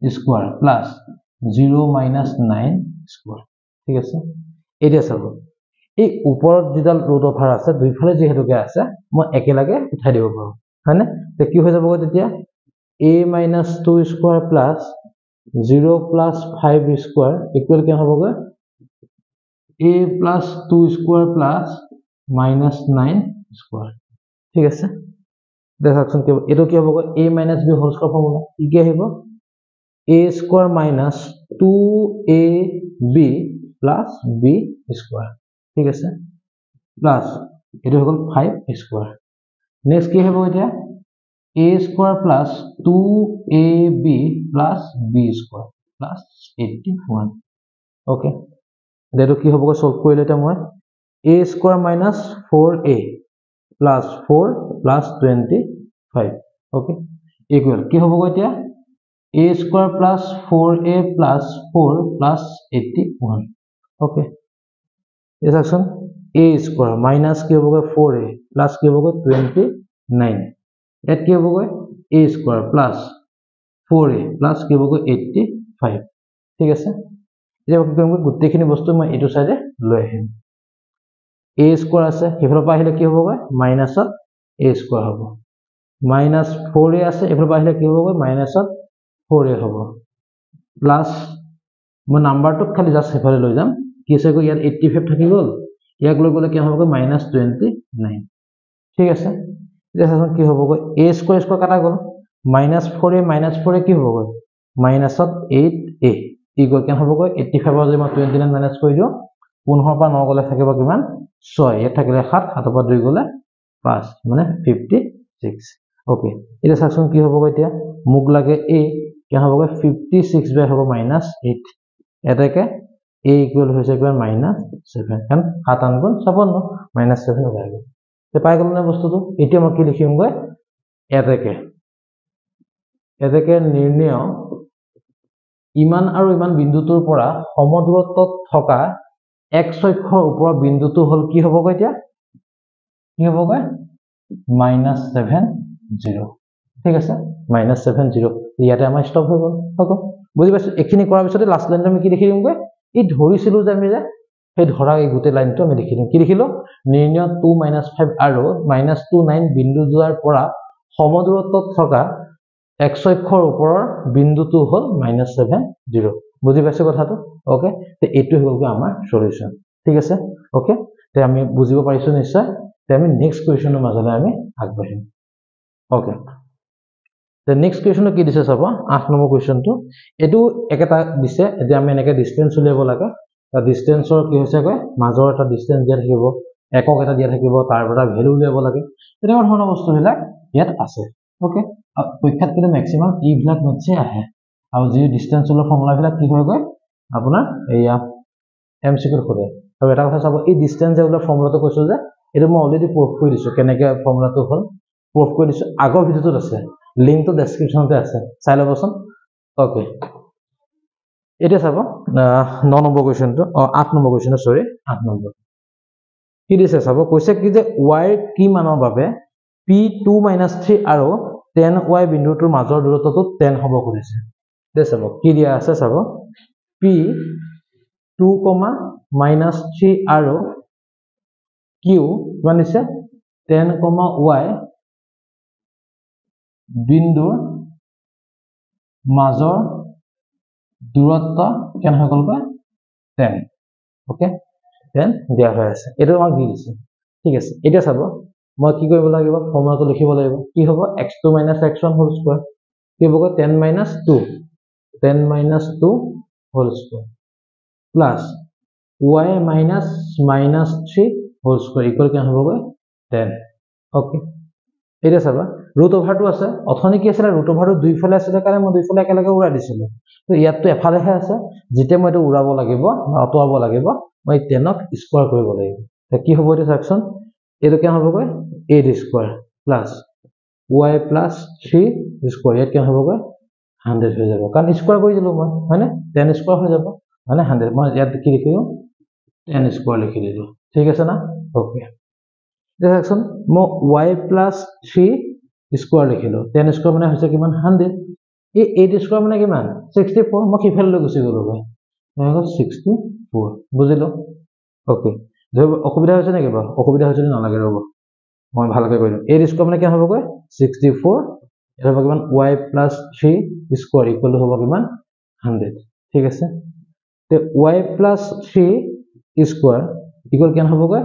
square plus 0 minus 9 square ঠিক আছে এতিয়া চাব এই ওপৰত যিডাল ৰুট ওভাৰ আছে দুইফালে যেহেতুকে আছে মই একেলগে উঠাই দিব পাৰো হয়নে তে কি হৈ যাব তেতিয়া a minus 2 square plus 0 plus 5 square equal क्या होगा a plus 2 square plus minus 9 square ठीक है देखो क्या ये तो क्या होगा a minus b whole square formula ये क्या है a square minus 2ab plus b square ठीक है प्लस ये तो होगा 5 square नेक्स्ट क्या है क्या a square plus 2ab plus b square plus 81 okay দেটো কি হ'ব সলভ কৰিলে এটা মই a square minus 4a plus 4 plus 25 okay equal কি হ'ব এতিয়া a square plus 4a plus 4 plus 81 okay this action a square minus কি হ'ব 4a plus কি হ'ব 29 এট কি হ'ব a square plus 4a plus কি হ'ব 85 ঠিক আছে যে কি কৰিম গুটেখিনি বস্তু মই এটো সাইডে লৈ আহিম a square আছে হেফৰ পা আহিলে কি হ'ব মাইনাস a square হ'ব মাইনাস 4a আছে হেফৰ পা আহিলে কি হ'ব মাইনাস 4a হ'ব প্লাস মই নাম্বাৰটো খালি জাস্ট হেফালে লৈ যাম কি আছে ইয়াত 85 থাকি গল ইয়াক লৈ গলে কি হ'ব মাইনাস 29 ঠিক আছে দেখুন কি হ'ব a square square কাটা গল minus 4a কি হ'ব minus 8a equal কেন হ'ব 85 ৰ যে মই 29 মাইনাস কৰি দিও 15 পৰা 9 গলে থাকিব কিমান 6 ইয়াত থাকিলে 7 7 পৰা 2 গলে 5 মানে 56 ওকে এটা সেকশন কি হ'ব এতিয়া মুক লাগে a কেন হ'ব 56 বাই হ'ব -8 এটাকে a ইকুয়াল হৈছে কিমান -7 কাৰণ 7 আন গুণ 56 -7 হৈ গ'ল তে পাই গ'ল না বস্তুটো এতিয়া মই কি লিখিম এটাকে নিৰ্ণয় ইমান আৰু ইমান বিন্দুটোৰ পৰা সমদূৰত্বত থকা x অক্ষৰ ওপৰৰ বিন্দুটো হল কি হ'ব এতিয়া কি হ'ব -70 ঠিক আছে -70 ইয়াতে আমাৰ স্টপ হৈ গ'ল হকো বুজি পাইছো এখিনি কৰাৰ পিছতে লাষ্ট লাইনটো আমি কি লিখি দিমগে এই ধৰিছিলো যে আমি যে সেই ধৰা এই গুটে লাইনটো আমি লিখি দিম কি লিখিলো নিৰ্ণয় 2 5 আৰু -29 বিন্দু যোৱাৰ পৰা সমদূৰত্বত থকা x অক্ষৰ ওপৰৰ বিন্দুটো হল -70 বুজি পাইছে কথাটো ওকে তে এটো হল আমাৰ সলিউশন ঠিক আছে ওকে তে আমি বুজিব পাৰিছো নিশ্চয় তে আমি নেক্সট কোৱেশ্চনৰ মাজলৈ আমি আগবাঢ়িম ওকে The next question কি দিছে চাবা 8 নম্বৰ কোৱেশ্চনটো এটো একটা দিছে যে আমি এনেকে ডিসটেন্স উলিয়াব লাগে তা ডিসটেন্সৰ কি হৈছে কয় মাজৰ এটা ডিসটেন্স দিয়া থাকিব একক এটা দিয়া থাকিব তাৰ পৰা ভ্যালু উলিয়াব লাগে তেনেকুৱা ধৰণৰ বস্তু বিলাক ইয়াত আছে ওকে পৰীক্ষাত কিন্তু ম্যাক্সিমাম ই বিলাক মতে আহে আৰু যি ডিসটেন্সৰ ফৰ্মুলা বিলাক কি হয় আপোনাৰ এয়া এমসিকিউ কৰে আৰু এটা কথা চাব এই ডিসটেন্স যে ফৰ্মুলাটো কৈছো যে এটো মই অলৰেডি প্ৰুফ কৰি দিছো কেনেকৈ ফৰ্মুলাটো হল প্ৰুফ কৰি দিছো আগৰ ভিডিওটোত আছে লিংক তো ডেসক্ৰিপশনতে আছে চাই লবচোন ওকে এটা চাব 9 নম্বৰ কোৱেশ্চনটো 8 নম্বৰ কোৱেশ্চন সৰি 8 নম্বৰ কি দিছে চাব কৈছে কি যে y কি মানৰ বাবে p2 - 3 আৰু 10y বিন্দুটোৰ মাজৰ দূৰত্বটো 10 হ'ব কৰিছে দে চাব কি দিয়া আছে চাব p2, -3 আৰু q কিমান দিছে 10, y বিন্দুৰ মাজৰ দূৰত্ব কেন হৈ গল 10 ওকে 10 দিয়া হৈ আছে এটো আমাক দি দিছে ঠিক আছে এটা চাব মই কি কৰিব লাগিব ফৰ্মুলাটো লিখিব লাগিব কি হ'ব x2 - x1 হোল স্কয়াৰ কি হ'ব 10 - 2 whole square plus y - -3 whole square equal কেন হ'ব 10 ওকে এটা চাবা ৰুট ওভাৰটো আছে অথনি কি আছিল ৰুট ওভাৰটো দুইফালে আছে কাৰণে মই দুইফালে একেলগে উৰা দিছিলো তো ইয়াতটো এফালেহে আছে যেতে মই এটো উৰাব লাগিব অতৰাব লাগিব মই 10ক স্কয়াৰ কৰিব লাগিব তে কি হ'ব এটা সেকশন এটো কেন হ'ব a square plus y plus 3 square ইয়াত কেন হবগৈ 100 হৈ যাব কাৰণ স্কয়াৰ কৰি দিলো মই হয়নে 10 স্কয়াৰ হৈ যাব মানে 100 মই ইয়াত কি লিখিলো 10 স্কয়াৰ লিখি দিলো ঠিক আছে না ওকে দেখকচোন মই y plus 3 স্কয়াৰ লিখিলো 10 স্কয়াৰ মানে হৈছে কিমান 100 এই 8 স্কয়াৰ মানে কিমান 64 মই কিফালে গুছি গলো ভাই মই 64 বুজিলো ওকে অসুবিধা হৈছে নেকি বা অসুবিধা হৈছে নালাগে ৰব মই ভালকৈ কইলো 8 স্কয়াৰ মানে কি হবগৈ 64 এর হবে কিমান y plus 3 square equal to হবে কিমান 100 ঠিক আছে তে y plus 3 স্কয়ার ইকুয়াল কেন হবগৈ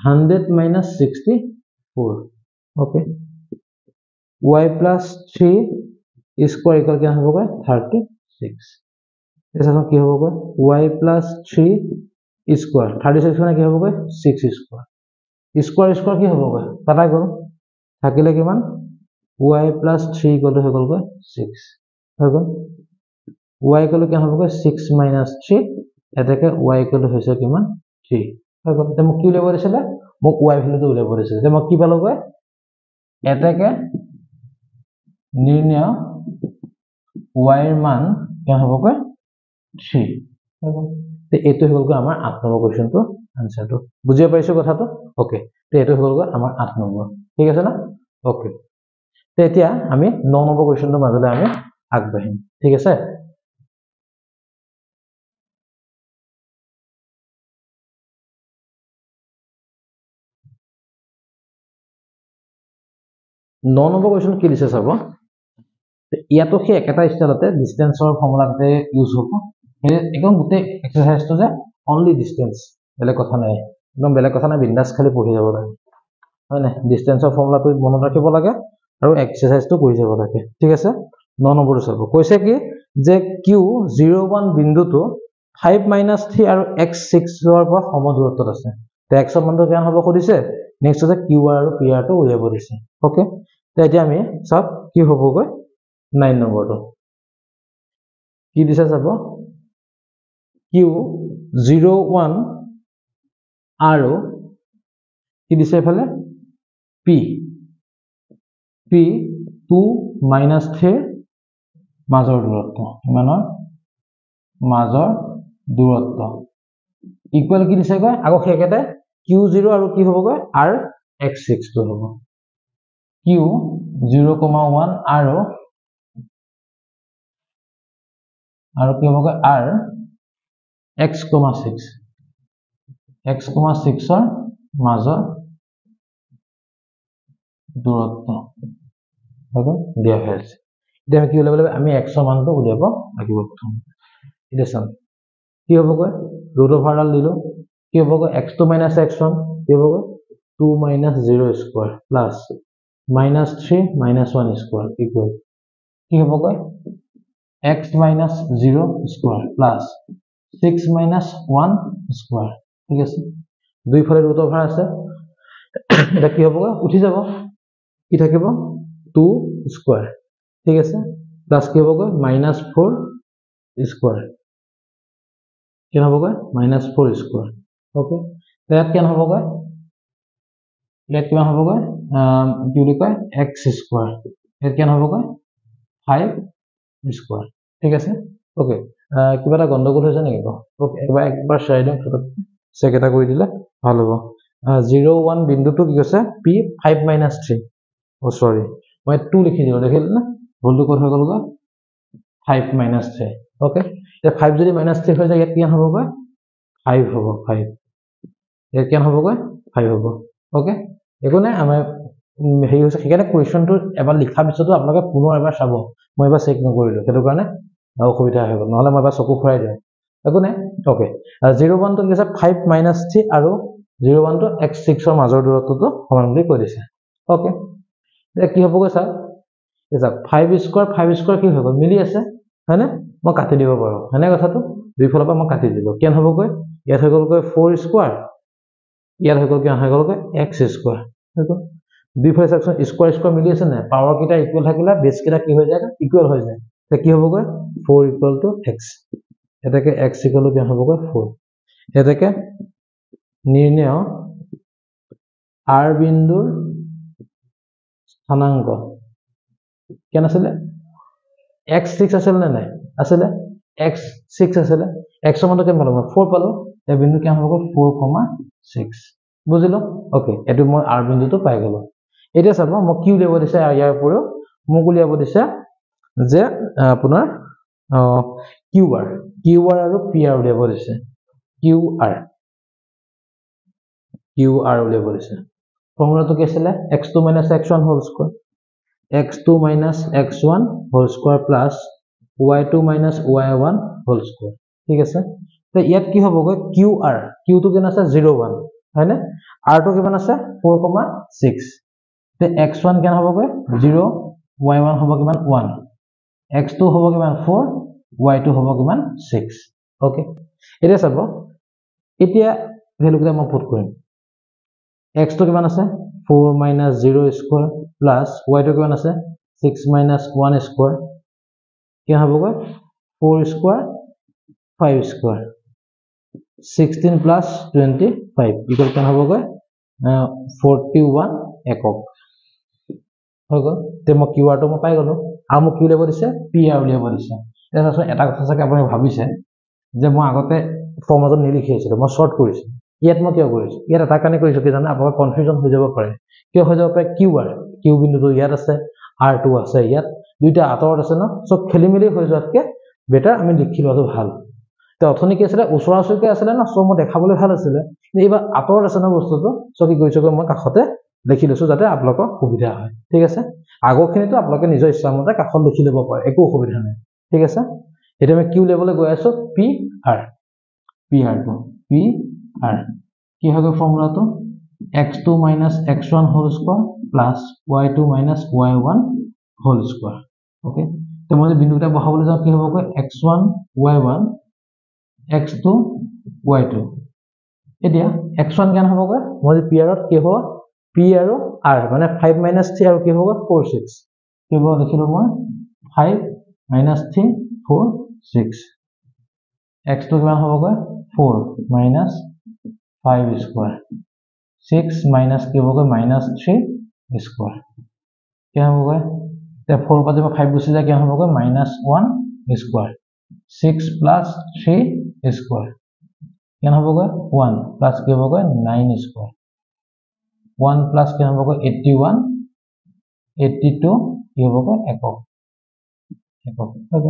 100 minus 64 okay y plus 3 square equal কেন হবগৈ 36 এছাড়া কি হবগৈ y plus 3 স্কয়ার 36 মানে কি হবগৈ 6 স্কয়ার স্কয়ার স্কয়ার কি হবগৈ কাটা গল থাকিলে কিমান y plus 3 equal to হৈ গল 6 হৈ গল y equal to কেন হবগৈ 6 minus 3 এটাকে y equal to হৈছে কিমান 3 হৈ গল তে মোক কি উলিয়াব দিছিলে মোক y ভ্যালুটো উলিয়াব দিছিলে তে মই কি পালোগৈ এটাকে নিৰ্ণয় y এর মান কেন হবগৈ 3 হৈ গল তে এটো হৈ গল আমাৰ 8 নম্বৰ কোৱেশ্চনটো আনসাৰটো বুজিব পাৰিছো কথাটো ওকে তে এটো হৈ গল আমাৰ 8 নম্বৰ ঠিক আছে না ওকে তে এতিয়া আমি 9 নম্বৰ কোৱেশ্চনটো মাজলৈ আমি আগবাঢ়িম ঠিক আছে ন নম্বৰ কোৱেশ্চন কি দিছে চাব ইয়াতো কি একটা স্টাইলতে ডিসটেন্সৰ ফৰ্মুলাতে ইউজ হ'ব একদম গুটে এক্সাৰসাইজটো যে অনলি ডিসটেন্স বেলে কথা নাই একদম বেলে কথা নাই বিন্দাস খালি পঢ়ি যাব লাগে হয় না ডিসটেন্সৰ ফৰ্মুলাটো মনত ৰাখিব লাগে আৰু এক্সাৰসাইজটো কৰি যাব লাগে ঠিক আছে 9 নম্বৰটো চাব কৈছে কি যে q 01 বিন্দুটো 5 - 3 আৰু x 6 ৰ পৰা সম দূৰত্বত আছে তে x ৰ মানটো কিমান হ'ব কৈছে নেক্সট আছে q আৰু p টো উলিয়াব দিছে ওকে তে এতিয়া আমি সব কি হ'বগৈ 9 নম্বৰটো কি দিছে চাব q 01 আৰু কি দিছে এফালে p 2 - 3 মাজৰ দূৰত্ব ইমানৰ মাজৰ দূৰত্ব ইকুয়াল কি দিছে গৈ আগো হেকেতে q0 আৰু কি হ'বগৈ r x6 টো হ'ব q 0,1 আৰু কি হ'বগৈ r x,6 x,6 ৰ মাজৰ দূৰত্ব হ'ব দিয়া হৈছে এতিয়া কি উলিয়াব লাগিব আমি x ৰ মানটো উলিয়াব লাগিব প্ৰথম এটা চাম কি হ'বগৈ ৰুট ওভাৰডাল দিলো কি হ'বগৈ x2 - x1 কি হ'বগৈ 2 - 0 স্কয়াৰ প্লাস -3 - 1 স্কয়াৰ ইকুয়াল কি হ'বগৈ x - 0 স্কয়াৰ প্লাস 6 - 1 স্কয়াৰ ঠিক আছে দুই ফালে ৰুট ওভাৰ আছে এটা কি হ'বগৈ উঠি যাব কি থাকিব 2 স্কয়াৰ ঠিক আছে প্লাস কি হ'বগৈ -4 স্কয়াৰ কি হ'বগৈ -4 স্কয়াৰ ওকে ইয়াত কেন হ'বগৈ ইয়াত কিমান হ'বগৈ কি বুলি কয় x স্কয়াৰ ইয়াত কেন হ'বগৈ 5 স্কয়াৰ ঠিক আছে ওকে কিবা এটা গণ্ডগোল হৈছে নেকি ওকে একবাৰ চাই দিওঁ চেক এটা কৰি দিলে ভাল হ'ব 01 বিন্দুটো কি কৈছে p 5 - 3 ও সৰি মই 2 লিখি দিও দেখিলে না ভুলটো ক'ত হৈ গ'লগৈ 5 - 3 ওকে এ 5 যদি -3 হৈ যায় ইয়াত কি হ'বগৈ 5 হ'ব 5 ইয়াত কি হ'বগৈ 5 হ'ব ওকে একো নাই আমাৰ হেৰি হৈছে সেইকাৰণে কোৱেশ্চনটো এবাৰ লিখা পিছতো আপোনালোকে পুনৰ এবাৰ চাব মই এবাৰ চেক নকৰিলো সেইটো কাৰণে অসুবিধা হৈ গ'ল নহলে মই এবাৰ চকু ফুৰাই দিম একো নাই ওকে 01 টো কি আছে 5 - 3 আৰু 01 টো x6 ৰ মাজৰ দূৰত্বটো সমান বুলি কৈ দিছে ওকে এতিয়া কি হ'বগৈ স্যাৰ এটা 5 স্কয়াৰ 5 স্কয়াৰ কি হৈ গ'ল মিলি আছে হয়নে মই কাটি দিব পাৰো হয়নে কথাটো দুই ফালৰ পৰা মই কাটি দিলো কেন হ'বগৈ ইয়াত হৈ গ'লগৈ 4 স্কয়াৰ ইয়াত হৈ গ'ল কি হৈ গ'লগৈ x স্কয়াৰ হৈ গ'ল দুই ফালে সেকশন স্কয়াৰ স্কয়াৰ মিলি আছে না পাৱাৰ কিটা ইকুয়াল থাকিলে বেস কিটা কি হৈ যায় ইকুয়াল হৈ যায় তে কি হ'বগৈ 4 = x এটাকে x = কি হ'বগৈ 4 এটাকে নিৰ্ণয় r বিন্দুৰ স্থানাংক কেন আছিলে x6 আছিল নে নাই আছিলে x6 আছিলে x ৰ মানটো কেন পালো 4 পালো এই বিন্দু কেন হ'ব 4,6 বুজিলো ওকে এটো মই r বিন্দুটো পাই গলো এটা চাব মই কি উলিয়াব দিছে ইয়াৰ উপৰিও মোক উলিয়াব দিছে যে আপোনাৰ qr আৰু pr উলিয়াব দিছে qr উলিয়াব দিছে ফৰ্মুলাটো কি আছিল x2 - x1 whole square x2 - x1 whole square plus y2 - y1 whole square ঠিক আছে তো ইয়াত কি হ'ব গৈ qr q টো কেন আছে 01 হয় না r টো কিমান আছে 4,6 তে x1 কেন হ'ব গৈ 0 y1 হ'ব কিমান 1 x2 হ'ব কিমান 4 y2 হ'ব কিমান 6 ওকে এটা চাব এতিয়া ভ্যালু কিটা মই পুট কৰিম x টো কিমান আছে 4 - 0 স্কয়াৰ প্লাস y টো কিমান আছে 6 - 1 স্কয়াৰ কি হ'ব গৈ 4 স্কয়াৰ 5 স্কয়াৰ 16 plus 25 equal কেন হ'ব গৈ 41 একক হৈ গ'ল তে মই qr টো মই পাই গলো আৰু মোক কি উলিয়াব দিছে pr উলিয়াব দিছে এটা কথা চাগে আপুনি ভাবিছে যে মই আগতে ফৰ্মুলাটো নিলিখি আছিলো মই শৰ্ট কৰিছো ইয়াত মই কিয় কৰিছো ইয়াত এটা কানে কৰিছো কি জানা আপোনাৰ কনফিউজন হৈ যাব পাৰে কিয় হৈ যাব পাৰে qr q বিন্দুটো ইয়াত আছে r2 আছে ইয়াত দুইটা আঁতৰত আছে ন সব খেলিমেলি হৈ যোৱাতকে বেটাৰ আমি লিখি লোৱাটো ভাল তে অথনি কি আছিল ওচৰাওচৰিকে আছিল না সো মই দেখাবলৈ ভাল আছিল এইবা আঁতৰত আছে না বস্তুটো সো কি কৰিছো মই কাখতে লিখি লৈছো যাতে আপোনালোকৰ সুবিধা হয় ঠিক আছে আগৰখিনিটো আপোনালোকে নিজৰ ইচ্ছামতে কাখত লিখি ল'ব পাৰে একো অসুবিধা নাই ঠিক আছে এটা আমি কিউ লেভেলে গৈ আছো pr কি হবে ফৰ্মুলাটো x2 - x1 whole square plus y2 - y1 whole square okay তো মই বিন্দুটা বহাবলৈ যাও কি হ'ব x1 y1 x2 y2 এতিয়া x1 কেন হ'ব মই pr ত কি হ'ব p আৰু r মানে 5 - 3 আৰু কি হ'ব 4 6 কি হ'ব লিখিলো মই 5 - 3 4 6 x2 কিমান হ'ব 4 - 5 স্কয়াৰ 6 minus কি হ'ব -3 স্কয়াৰ কি হ'ব তে 4 পৰা 5 গুছি যায় কি হ'ব -1 স্কয়াৰ 6 plus 3 স্কয়াৰ কি হ'ব 1 plus কি হ'ব 9 স্কয়াৰ 1 plus কি হ'ব 81 82 কি হ'ব একক হ'ব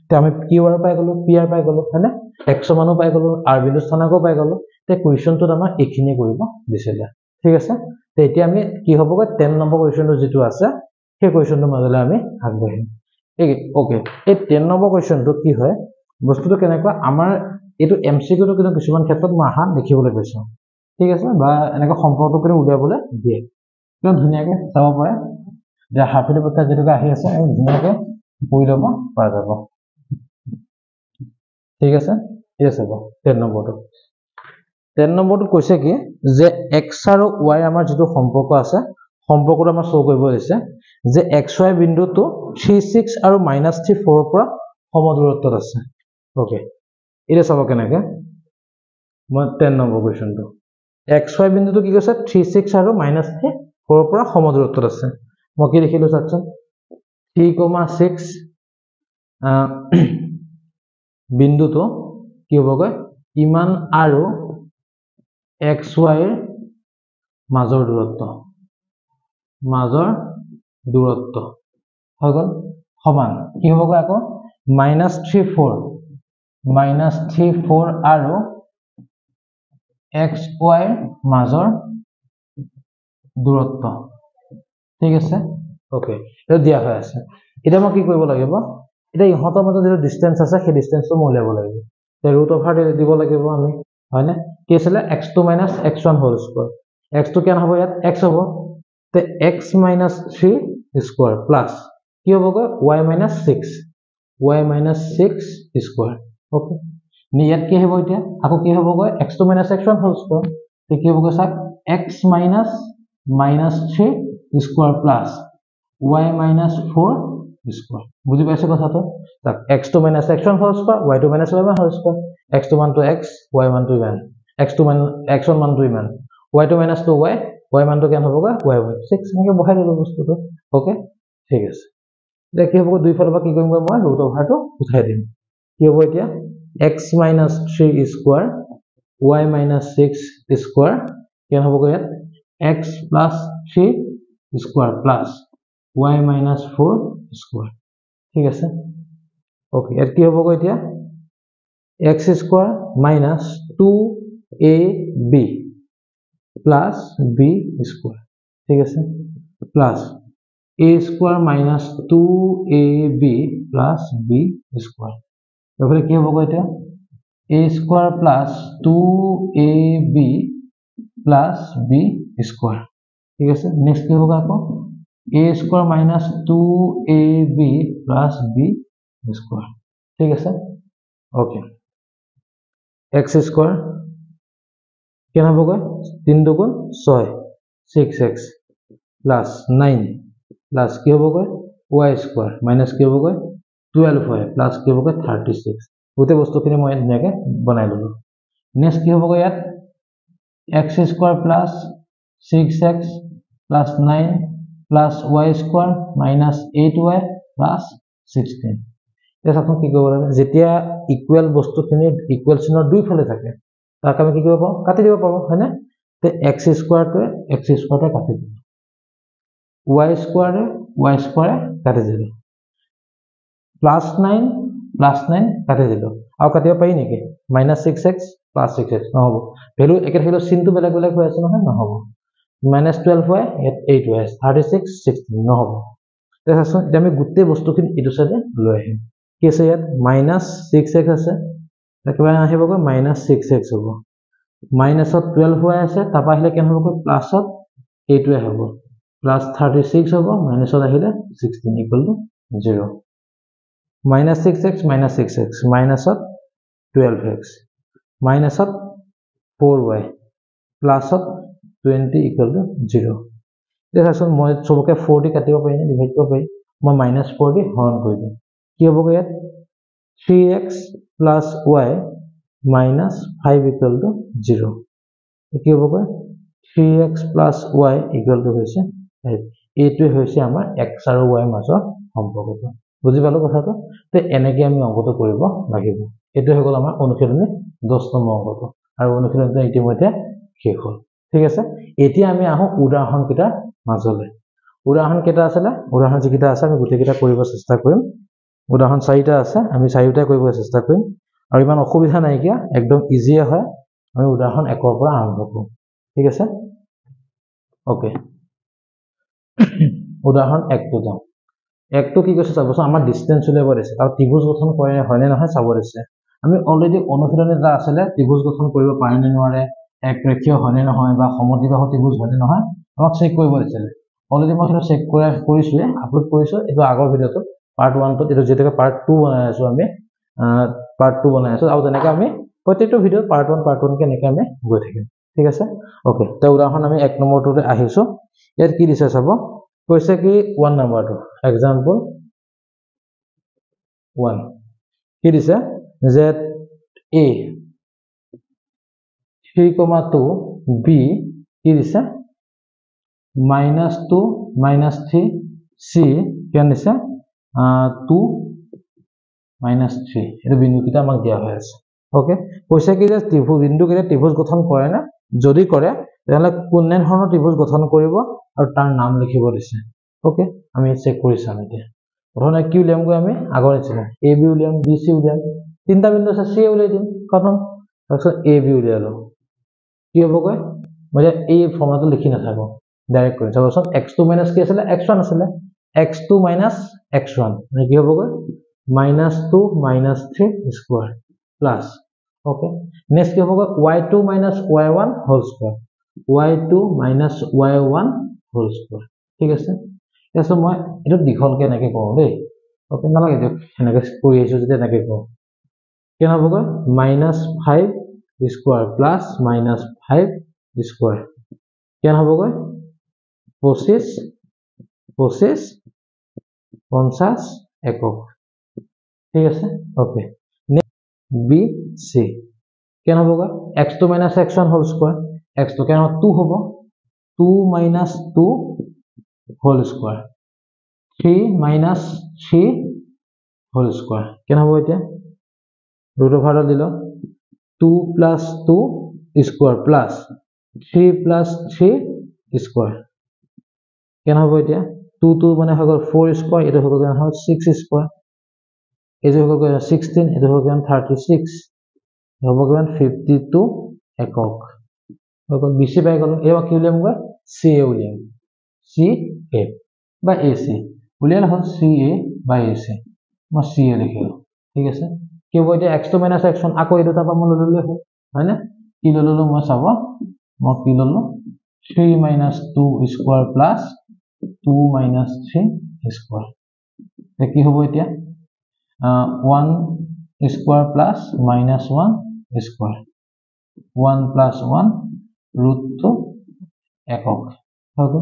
তে আমি qr পাই গলো pr পাই গলো হয়নে x মানো পাই গলো r বিন্দু স্থানাঙ্ক পাই গলো তে কোৱেশ্চনটো আমাৰ এখিনি কৰিব দিছিলে ঠিক আছে তে এতিয়া আমি কি হ'ব 10 নম্বৰ কোৱেশ্চনটো যেটো আছে সেই কোৱেশ্চনটো মাজলৈ আমি আগবাঢ়িম ওকে এই 10 নম্বৰ কোৱেশ্চনটো কি হয় বস্তুটো কেনেকুৱা আমাৰ এটো এমসিকিউ টো কিন্তু কিছুমান ক্ষেত্ৰত মই আহা দেখিবলৈ পাইছো ঠিক আছে বা এনেকা সম্পৰ্ক কৰি উলিয়াবলৈ দিয়ে কিমান ধুনিয়াকে চাব পাৰে যে হাফিলি পৰীক্ষা যেটো আহি আছে আমি ধুনিয়াকে পঢ়ি ল'ব পৰা যাব ঠিক আছে ঠিক আছে 10 নম্বৰটো 10 নম্বৰটো কৈছে কি যে x আৰু y আমাৰ যেটো সম্পৰ্ক আছে সম্পৰ্কটো আমাৰ শো কৰিব দিছে যে xy বিন্দুটো 36 আৰু -3 4 ৰ পৰা সমদূৰত্বত আছে ওকে এটা চাব কেনেকে মই 10 নম্বৰ কোৱেশ্চনটো xy বিন্দুটো কি কৈছে 36 আৰু -3 4 ৰ পৰা সমদূৰত্বত আছে মই কি লিখিলো চাচোন 3,6 বিন্দুটো কি হ'বগৈ ইমান আৰু xy ৰ মাজৰ দূৰত্ব হৈ গল সমান কি হ'বগৈ আকৌ -3 4 আৰু xy ৰ মাজৰ দূৰত্ব ঠিক আছে ওকে এটা দিয়া হৈ আছে এটা মই কি কৰিব লাগিব এটা ইহতৰ মাজত যে ডিসটেন্স আছে সেই ডিসটেন্সটো মই উলিয়াব লাগিব তে ৰুট অভাৰ দিব লাগিব আমি হয়নে কি আছিল x2 - x1 whole square x2 কেন হ'ব ইয়াত x হ'ব তে x - 3 স্কয়াৰ প্লাস কি হ'ব y - 6 স্কয়াৰ ওকে নি ইয়াত কি হ'ব এতিয়া আকৌ কি হ'ব x2 - x1 হোল স্কয়াৰ তে কি হ'ব সাক x - 3 square plus y - 4 square বুজি পাইছে কথাটো তাক x2 - x1 whole square y2 - y1 whole square x2 মানটো x y1 টো ইমান x1 মানটো ইমান y2 - 2y y মানটো কেন হ'ব y1 6 এনেকৈ বহাই দিলো বস্তুটো ওকে ঠিক আছে এতিয়া কি হ'ব দুই ফালৰ পৰা কি কৰিম মই ৰুট অভাৰটো উঠাই দিম কি হ'ব এতিয়া x - 3 স্কয়াৰ y - 6 স্কয়াৰ কেন হ'ব ইয়াত x + 3 square plus y - 4 square ঠিক আছে ওকে ইয়াত কি হ'ব এতিয়া x square minus 2ab plus b square ঠিক আছে plus a square minus 2ab plus b square এফালে কি হ'ব এতিয়া a square plus 2ab plus b square ঠিক আছে নেক্সট কি হ'ব আকৌ a square minus 2ab plus b square ঠিক আছে ওকে x স্কয়াৰ কেন হ'বগৈ 3 দুগুণ 6 6x plus 9 plus কি হ'বগৈ y স্কয়াৰ minus কি হ'বগৈ 12 হয় plus কি হ'বগৈ 36 গোটে বস্তুখিনি মই ধুনীয়াকৈ বনাই ললো নেক্সট কি হ'বগৈ ইয়াত x square plus 6x plus 9 plus y square minus 8y plus 16 এটা আপনি কি কৰিব লাগে যেতিয়া ইকুয়াল বস্তুখিনি ইকুয়াল চিনৰ দুই ফালে থাকে তাক আমি কি কৰিব পাৰো কাটি দিব পাৰো হয়নে তে x স্কয়াৰটো কাটি দিম y স্কয়াৰ কাটি দিলো +9 কাটি দিলো আৰু কাটিব পাৰি নেকি -6x + 6x নহব ভ্যালু একে থাকিলে চিনটো বেলেগ বেলেগ হৈ আছে নহয় নহব -12y 8y 36 16 নহব দেখছো এতিয়া আমি গোটেই বস্তুখিনি ইটো সাইডে লৈ আহিম কি আছে ইয়াত -6x আছে একেবাৰে আহিবগৈ -6x হ'ব মাইনাসত 12y আছে তাপা আহিলে কেন হ'ব প্লাসত 8y হ'ব +36 হ'ব মাইনাসত আহিলে 16 = 0 -6x মাইনাসত 12x মাইনাসত 4y প্লাসত 20 = 0 দেখাছোন মই সবকে 4 দি কাটিব পাৰি নে ডিভাইড কৰিব পাৰি মই -4 দি হৰণ কৰি দিম কি হ'ব ইয়াত 3x + y - 5 = 0 কি হ'ব 3x + y = হৈছে 5 এইটোৱে হৈছে আমাৰ x আৰু y মাজৰ সম্পৰ্কটো বুজি পালো কথাটো তে এনেকৈ আমি অংকটো কৰিব লাগিব এটো হৈ গল আমাৰ অনুশীলনী 10 নম্বৰ অংকটো আৰু অনুশীলনীটো ইতিমধ্যে শেষ হ'ল ঠিক আছে এতিয়া আমি আহো উদাহৰণ কিটা মাজলৈ উদাহৰণ কেটা আছে উদাহৰণ যিকিটা আছে আমি গুটেই কিটা কৰিব চেষ্টা কৰিম উদাহৰণ 4টা আছে আমি 4টাই কৰিব চেষ্টা কৰিম আৰু ইমান অসুবিধা নাই কিয়া একদম ইজি হয় আমি উদাহৰণ 1 ৰ পৰা আৰম্ভ কৰিম ঠিক আছে ওকে উদাহৰণ 1 টো যাও 1 টো কি কৈছে চাবছোন আমাৰ ডিসটেন্স উলিয়াব দিছে আৰু ত্ৰিভুজ গঠন কৰে হয়নে নহয় চাব দিছে আমি অলৰেডি অনুশীলনী এটা আছিল ত্ৰিভুজ গঠন কৰিব পাৰে নে নোৱাৰে একৰেখীয় হয়নে নহয় বা সমদ্বিবাহু ত্ৰিভুজ হয়নে নহয় আমাক চেক কৰিব দিছিল অলৰেডি মই চেক কৰিছো আপলোড কৰিছো এটো আগৰ ভিডিওটো পাৰ্ট 1 টো এটো যেটাকে পাৰ্ট 2 বনাই আছো আমি পাৰ্ট 2 বনাই আছো আৰু তেনেকৈ আমি প্ৰত্যেকটো ভিডিও পাৰ্ট 1 কে এনেকৈ আমি গৈ থাকিম ঠিক আছে ওকে তে উদাহৰণ আমি 1 নম্বৰটোতে আহিছো ইয়াত কি দিছে চাব কৈছে কি 1 নম্বৰটো एग्जांपल 1 কি দিছে z a 3,2 b কি দিছে -2 -3 c কেন দিছে 2 -3 এটো বিন্দু কিটা আমাক দিয়া হৈ আছে ওকে কৈছে কি যে ত্ৰিভুজ বিন্দু কিটা ত্ৰিভুজ গঠন কৰে না যদি কৰে তাহলে কোন ধৰণৰ ত্ৰিভুজ গঠন কৰিব আৰু তাৰ নাম লিখিব দিছে ওকে আমি চেক কৰি চাম এতিয়া প্ৰথমে কি উলিয়াম গৈ আমি আগৰ নিচিনা a b উলিয়াম b c উলিয়াম তিনটা বিন্দু আছে c উলিয়াই দিম খতম তাৰপিছত a b উলিয়ালো কি হ'ব গৈ মই এই ফৰ্মুলাটো লিখি নাথাকো ডাইৰেক্ট কৰি চাবছোন x2 - কি আছিল x1 আছিল x2 - x1 মানে কি হ'ব গৈ -2 - 3 স্কয়াৰ প্লাস ओके नेक्स्ट क्या होगा y2 - y1 whole square y2 - y1 whole square ठीक আছে এসো মই এটো দীঘল কে নাকি কও দেই ওকে নালাগে দিও এনেকে কৰি আইছো যদি এনেকে কও কেন হবগৈ -5 স্কয়ার প্লাস -5 স্কয়ার কেন হবগৈ 25 50 একক ঠিক আছে ওকে b c কেন হবগৈ x2 - x1 whole square x2 কেন 2 হবো 2 - 2 whole square 3 minus 3 whole square কেন হবে এটা root over দিলো 2 plus 2 square plus 3 plus 3 square কেন হবে এটা 2 2 মানে হৈ গল 4 square এটা হৈ গল 6 square এই যে হৈ গল 16 এটা হৈ গল 36 হ'ব কিমান 52 একক হৈ গল BC পাই গল এবা কি উলিয়াম গৈ CA উলিয়াম CA বা AC উলিয়ালে হল CA বা AC মই CA লিখিলো ঠিক আছে কি হ'ব এটা x2 - x1 আকৌ এই দুটা পা মই ললে হ'ল হয় না কি ললো মই চাব মই কি ললো 3 minus 2 square plus 2 minus 3 square তে কি হ'ব এতিয়া 1 square plus minus 1 square 1 plus 1 root 2 একক হ'ব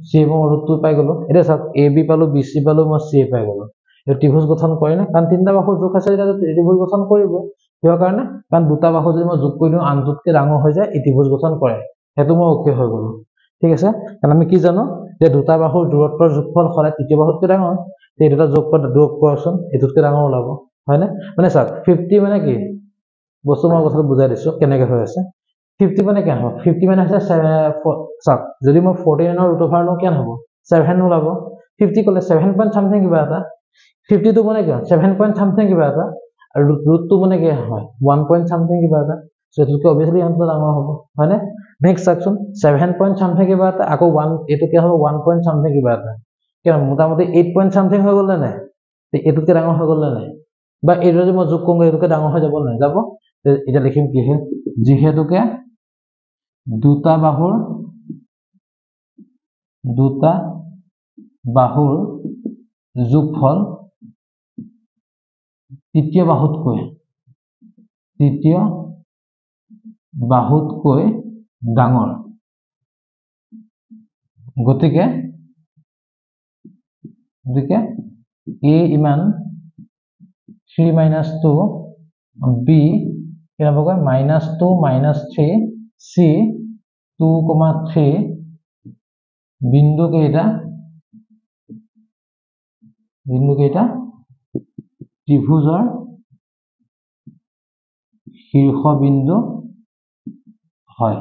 CA root 2 পাই গলো এটা সব AB পালো BC পালো মই CA পাই গলো এই ত্রিভুজ গঠন কৰে না কাৰণ তিনটা বাহু যোগ আছে এটা ত্ৰিভুজ গঠন কৰিব কিয় কাৰণে কাৰণ দুটা বাহু যদি মই যোগ কৰি দিও আনটোতকে ডাঙৰ হৈ যায় এই ত্ৰিভুজ গঠন কৰে হেতু মই ওকে হৈ গলো ঠিক আছে কাৰণ আমি কি জানো যে দুটা বাহুৰ দূৰত্বৰ যোগফল সদায় তৃতীয় বাহুতকৈ ডাঙৰ এই দুটা যোগ কৰাচোন এটোতকৈ ডাঙৰ ওলাব হয় না মানে চাওক 50 মানে কি বস্তু মই কথাটো বুজাই দিছো কেনেকৈ হৈ আছে 50 মানে কেন হ'ব 50 মানে আছে চাওক যদি মই 49 ৰ ৰুট ওভাৰ লও কেন হ'ব 7 ওলাব 50 কলে 7 পইণ্ট সামথিং কিবা এটা 52 মানে কি 7 পইণ্ট সামথিং কিবা এটা আৰু ৰুট 2 মানে কি হয় 1 পইণ্ট সামথিং কিবা এটা সো এটোকে অবিয়াসলি আনটো ডাঙৰ হ'ব হয় না নেক্সট সেকশন 7 পইণ্ট সামথিং কিবা এটা আকৌ 1 এটো কি হ'ব 1 পইণ্ট সামথিং কিবা এটা কিমান মোটামুটি 8 পইণ্ট সামথিং হৈ গল না তে এটোকে ডাঙৰ হৈ গল না বা এই যদি মই যোগ কৰোঁ এটোকে ডাঙৰ হৈ যাব না যাব এটা লিখিম কি হে যিহেতুকে দুটা বাহুৰ যোগফল তৃতীয় বাহুতকৈ ডাঙৰ গতিকে A ইমান 3 minus 2 B কি হ'ব গৈ -2 - 3 C 2,3 বিন্দু কেইটা ত্ৰিভুজৰ শীৰ্ষবিন্দু হয়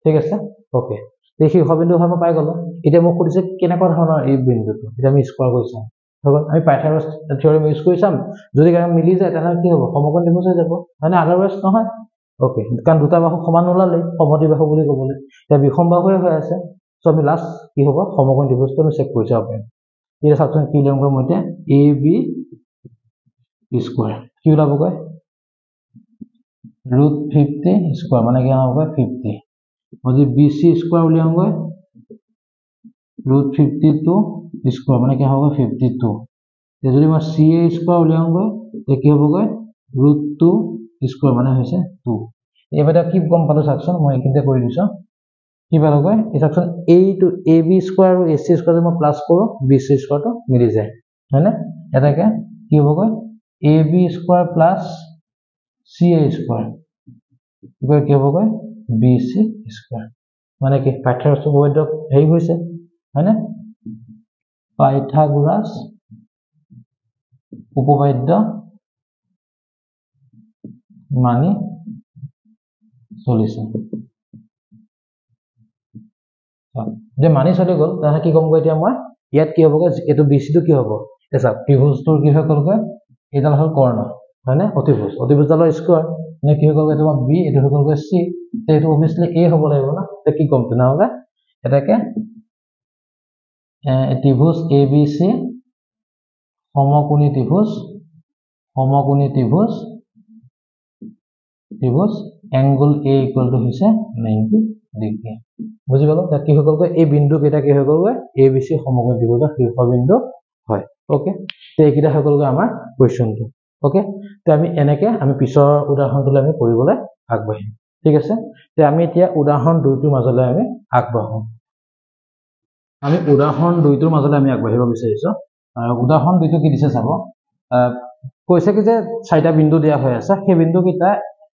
ঠিক আছে ওকে এই শীৰ্ষবিন্দু হয় মই পাই গলো এতিয়া মোক সুধিছে কেনেকুৱা ধৰণৰ এই বিন্দুটো এটা আমি স্কয়াৰ কৰিছো হ'ব আমি পাইথাগোৰাছ থিওৰেম ইউজ কৰি চাম যদি মিলি যায় তেনে কি হ'ব সমকোণ ত্ৰিভুজ হৈ যাব মানে আদাৰৱাইজ নহয় ওকে কাৰণ দুটা বাহু সমান ওলালে সমদ্বিবাহু বুলি ক'বলৈ এটা বিষম বাহুৱে হৈ আছে সো আমি লাষ্ট কি হ'ব সমকোণ ত্ৰিভুজটো আমি চেক কৰি চাব পাৰিম এটা সাবস্টেন্স কি লম মই এতিয়া AB স্কয়াৰ কি ওলাব গৈ √50 স্কয়াৰ মানে কি হ'ব 50 যদি BC স্কয়াৰ উলিয়াম গৈ √52 স্কয়াৰ মানে কি হ'ব 52 তে যদি মই CA স্কয়াৰ উলিয়াম গৈ তে কি হ'ব গৈ √2 স্কয়াৰ মানে হৈছে 2 এবাৰ কি গম পালো সাকচন মই একিনতে কৰি দিছো কি পালো গৈ এই সাকচন A টু AB স্কয়াৰ আৰু AC স্কয়াৰ মই প্লাস কৰো BC স্কয়াৰটো মিলি যায় হয় না এটাকে কি হ'ব গৈ AB square plus CA square এবাৰ কি হ'ব গৈ BC স্কয়াৰ মানে কি পাইথাগোৰাছ উপপাদ্য হেই হৈছে হয় না পাইথাগোৰাছ উপপাদ্য মানি চলিছে যে মানি চলি গল তাহলে কি কম গৈ এতিয়া মই ইয়াত কি হ'ব গৈ এটো BC টো কি হ'ব এসা ত্ৰিভুজটোৰ কি হৈ গল গৈ এডাল হল কৰ্ণ হয় না অতিভুজডালৰ স্কয়াৰ মানে কি হৈ গল এটা B এটো হৈ গল গৈ C তে এটো অবিয়াসলি A হ'ব লাগিব না তে কি কম তেনা হবে এটাকে ত্রিভুজ ABC সমকোণী ত্রিভুজ এংগল A = হৈছে 90 ডিগ্ৰী বুজি গলো তা কি হৈ গল এই বিন্দু কেটা কি হৈ গল ABC সমকোণী ত্ৰিভুজৰ শীৰ্ষবিন্দু হয় ওকে তে এইকিটা হৈ গল আমাৰ কোৱেশ্চনটো ওকে তে আমি এনেকে আমি পিছৰ উদাহৰণটো আমি কৰিবলৈ আগবাঢ়িম ঠিক আছে তে আমি এতিয়া উদাহৰণ 2 টোৰ মাজলৈ আমি আগবাঢ়ো আমি উদাহৰণ 2 টোৰ মাজলৈ আমি আগবাঢ়িব বিচাৰিছো উদাহৰণ 2 টো কি দিছে চাব কৈছে কি যে চাৰিটা বিন্দু দিয়া হৈ আছে সেই বিন্দু কিটা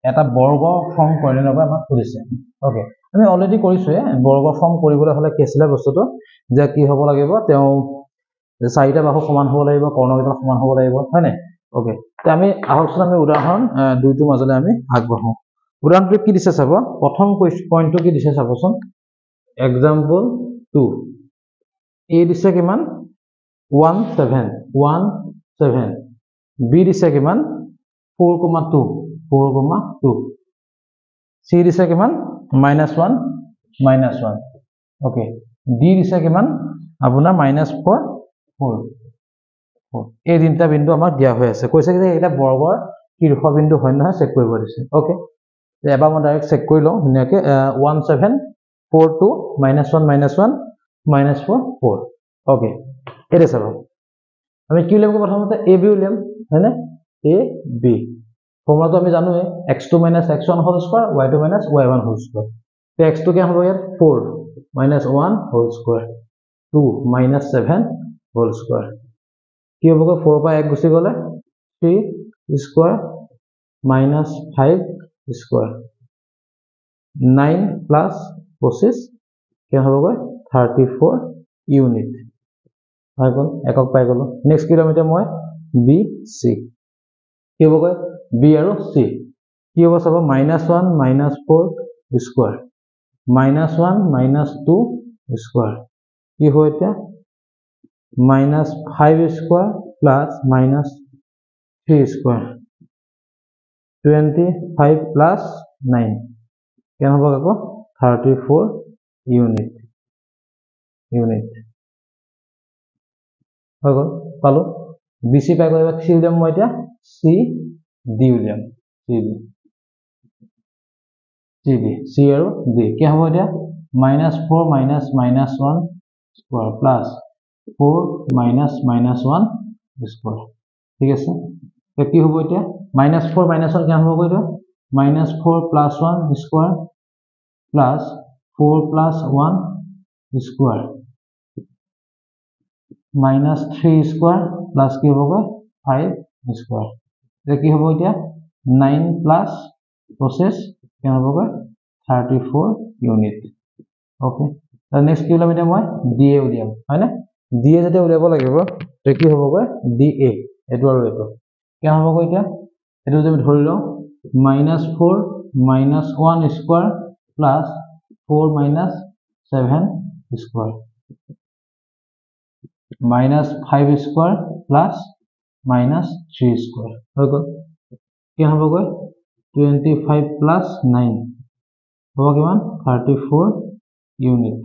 এটা বৰ্গ ফৰ্ম কৰি নব আমাক সুধিছে ওকে আমি অলৰেডি কৰিছো বৰ্গ ফৰ্ম কৰিবলৈ হলে কি আছিল বস্তুটো যে কি হ'ব লাগিব তেওঁ চাৰিটা বাহু সমান হ'ব লাগিব কৰ্ণকেইটা সমান হ'ব লাগিব হয় নাই ওকে তে আমি আহকচোন আমি উদাহৰণ দুইটো মাজলৈ আমি আগবঢ়াও উদাহৰণটো কি দিছে চাব প্ৰথম পইণ্টটো কি দিছে চাবচোন এক্সাম্পল 2 এ দিছে কিমান 17 বি দিছে কিমান 4,2 সি দিছে কিমান -1 ওকে ডি দিছে কিমান আপোনাৰ -4 এই তিনিটা বিন্দু আমাক দিয়া হৈ আছে কৈছে যে এটা বৰ্গৰ শীৰ্ষবিন্দু হয় নহয় চেক কৰিব দিছে ওকে এবাৰ মই ডাইৰেক্ট চেক কৰি লওঁ ধুনীয়াকৈ 1742 -1 -4 ওকে এটা চাব আমি কি উলিয়াম প্ৰথমতে এ বি উলিয়াম হয়নে এ বি ফৰ্মুলাটো আমি জানো x2 - x1 whole square y2 - y1 whole square তে x2 কি হ'ব ইয়াত 4 - 1 হোল স্কয়াৰ 2 - 7 হোল স্কয়াৰ কি হ'ব 4 পৰা 1 গুচি গলে 3 স্কয়াৰ -5 স্কয়াৰ 9 + 25 কি হ'ব 34 ইউনিট হৈ গ'ল একক পাই গ'লো নেক্সট কিলোমিটাৰ মই বি সি কি হ'ব বি আৰু সি কি হ'ব চাব -1 - 4 স্কয়াৰ -1 - 2 স্কয়াৰ কি হয় এতিয়া -5 স্কয়াৰ + -3 স্কয়াৰ 25 + 9 কেন হ'ব আকৌ 34 ইউনিট হৈ গ'ল পালো BC পাই গ'ল এবাৰ সি উলিয়াম মই এতিয়া সি ডি উলিয়াম সি আৰু ডি কি হ'ব এতিয়া -4 - -1 স্কয়াৰ প্লাস 4 - -1 স্কয়াৰ ঠিক আছে তে কি হ'ব এতিয়া -4 - 1 কি হ'ব কইটো -4 + 1 square plus 4 + 1 square -3 square plus কি হ'ব 5 স্কয়াৰ তে কি হ'ব এতিয়া 9 + 25 কি হ'ব 34 ইউনিট ওকে তা নেক্সট কিলোমিটাৰ মই ডিএ উলিয়াম হয়নে ডিএ যদি উলিয়াব লাগিব তে কি হ'ব ডিএ এটো আৰু এটো কি হ'ব এতিয়া এটো যদি ধৰি লও -4 - 1 square plus 4 - 7 square -5 square plus -3 square হৈ গ'ল কি হ'ব 25 + 9 হ'ব কিমান 34 ইউনিট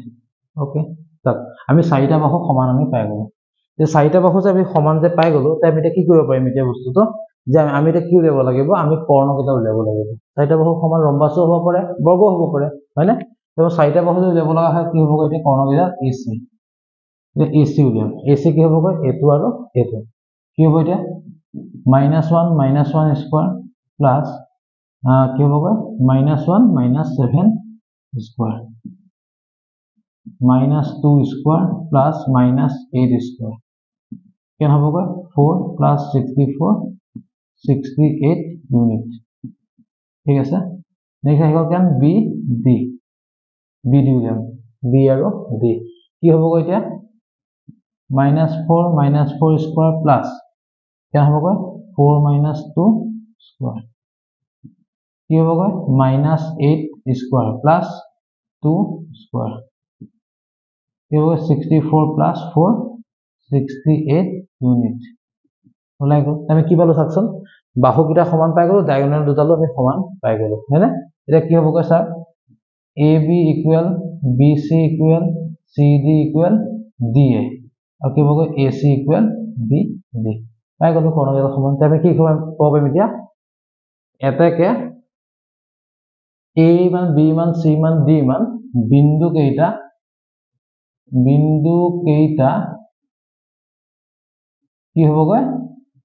ওকে tak আমি চাৰিটা বাহু সমান আমি পাই গলো যে চাৰিটা বাহু যে আমি সমান যে পাই গলো তে আমি কি কৰিব পাৰিম এতিয়া বস্তুটো যে আমি এটা কি উলিয়াব লাগিব আমি কৰ্ণকেইটা উলিয়াব লাগিব চাৰিটা বাহু সমান লম্বাসু হ'ব পাৰে বৰ্গ হ'ব পাৰে হয়নে তো চাৰিটা বাহু উলিয়াব লগা হয় কি হ'ব এতিয়া কৰ্ণকেইটা AC AC উলিয়াম AC কি হ'ব এটো আৰু এটো কি হ'ব এতিয়া -1 - 1 স্কয়াৰ প্লাস কি হ'ব -1 - 7 স্কয়াৰ -2 স্কয়াৰ প্লাস -8 স্কয়াৰ কেন হ'ব 4 + 64 68 ইউনিট ঠিক আছে নেক্সট আহিব কেন বি ডি উলিয়াম বি আৰু ডি কি হ'ব এতিয়া -4 - 4 স্কয়াৰ প্লাস কেন হ'ব 4 - 2 স্কয়াৰ কি হ'ব -8 স্কয়াৰ প্লাস 2 স্কয়াৰ কি হ'ব 64 + 4 68 ইউনিট ওলাই গ'ল আমি কি পালো চাকচোন বাহুকেইটা সমান পাই গ'লো ডায়াগোনাল দুটালো আমি সমান পাই গ'লো হয়নে এটা কি হ'ব sir AB = BC = CD = DA আৰু কি হ'ব AC = BD পাই গ'লো কৰ্ণকেইটা সমান আমি কি ক'ব পাৰিম এতিয়া এটাকে A মান B মান C মান D মান বিন্দু কেইটা কি হ'ব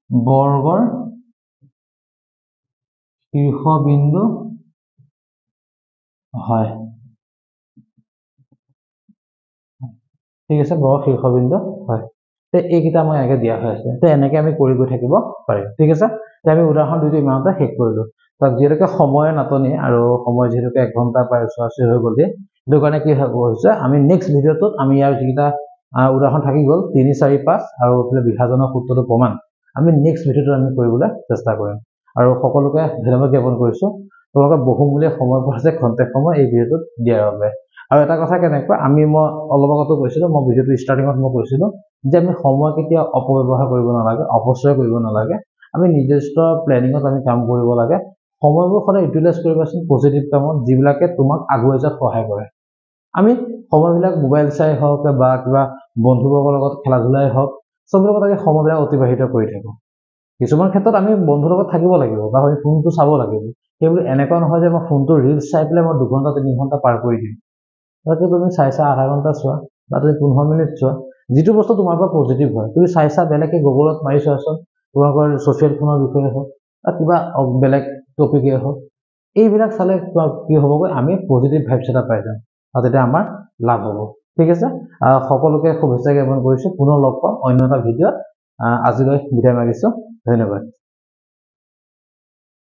বৰ্গৰ শীৰ্ষবিন্দু হয় ঠিক আছে বৰ্গৰ শীৰ্ষবিন্দু হয় তে এইকেইটা মই এনেকৈ দিয়া হৈ আছে তে এনেকৈ আমি কৰি গৈ থাকিব পাৰিম ঠিক আছে তে আমি উদাহৰণ দুটো ইমানতে শেষ কৰিলো তাক যিহেতুকে সময়ৰ নাটনি আৰু সময় যিহেতুকে 1 ঘণ্টা প্ৰায় ওচৰা-ওচৰি হৈ গ'ল সেইটো কাৰণে কি হৈছে আমি নেক্সট ভিডিঅ'টোত আমি ইয়াৰ যিকেইটা উদাহৰণ থাকি গ'ল 3 4 5 আৰু এইফালে বিভাজনৰ সূত্ৰটো প্ৰমাণ আমি নেক্সট ভিডিঅ'টোত আমি কৰিবলৈ চেষ্টা কৰিম আৰু সকলোকে ধন্যবাদ জ্ঞাপন কৰিছোঁ তোমালোকে বহুমূলীয়া সময় পাইছে খন্তেক সময় এই ভিডিঅ'টোত দিয়াৰ বাবে আৰু এটা কথা কেনেকুৱা মই অলপ আগতে কৈছিলোঁ মই ভিডিঅ'টো ষ্টাৰ্টিঙত মই কৈছিলোঁ যে আমি সময় কেতিয়া অপব্যৱহাৰ কৰিব নালাগে অপচয় কৰিব নালাগে আমি নিৰ্দিষ্ট প্লেনিঙত আমি কাম কৰিব লাগে সময়বোৰ সদায় ইউটিলাইজ কৰিবাচোন পজিটিভ কামত যিবিলাকে তোমাক আগুৱাই যোৱাত সহায় কৰে আমি সময়বিলাক মোবাইল চাই হওক বা কিবা বন্ধুবৰ্গৰ লগত খেলা ধূলাই হওক চবৰ লগত আমি সময়বিলাক অতিবাহিত কৰি থাকো কিছুমান ক্ষেত্ৰত আমি বন্ধুৰ লগত থাকিব লাগিব বা আমি ফোনটো চাব লাগিব সেইবোৰ এনেকুৱা নহয় যে মই ফোনটো ৰিলছ চাই পেলাই মই 2 ঘণ্টা 3 ঘণ্টা পাৰ কৰি দিম তাকে তুমি চাইছা আধা ঘণ্টা চোৱা বা তুমি 15 মিনিট চোৱা যিটো বস্তু তোমাৰ পৰা পজিটিভ হয় তুমি চাইছা বেলেগে গুগলত মাৰি চোৱাচোন তোমালোকৰ ছ'চিয়েল ফোনৰ বিষয়ে হওক বা কিবা বেলেগ টপিকে হওক এইবিলাক চালে কি হ'বগৈ আমি পজিটিভ ভাইবছ এটা পাই যাম আৰু তেতিয়া আমাৰ লাভ হ'ব ঠিক আছে সকলোকে শুভেচ্ছা জ্ঞাপন কৰিছোঁ পুনৰ লগ পাম অন্য এটা ভিডিঅ'ত আজিলৈ বিদায় মাগিছোঁ ধন্যবাদ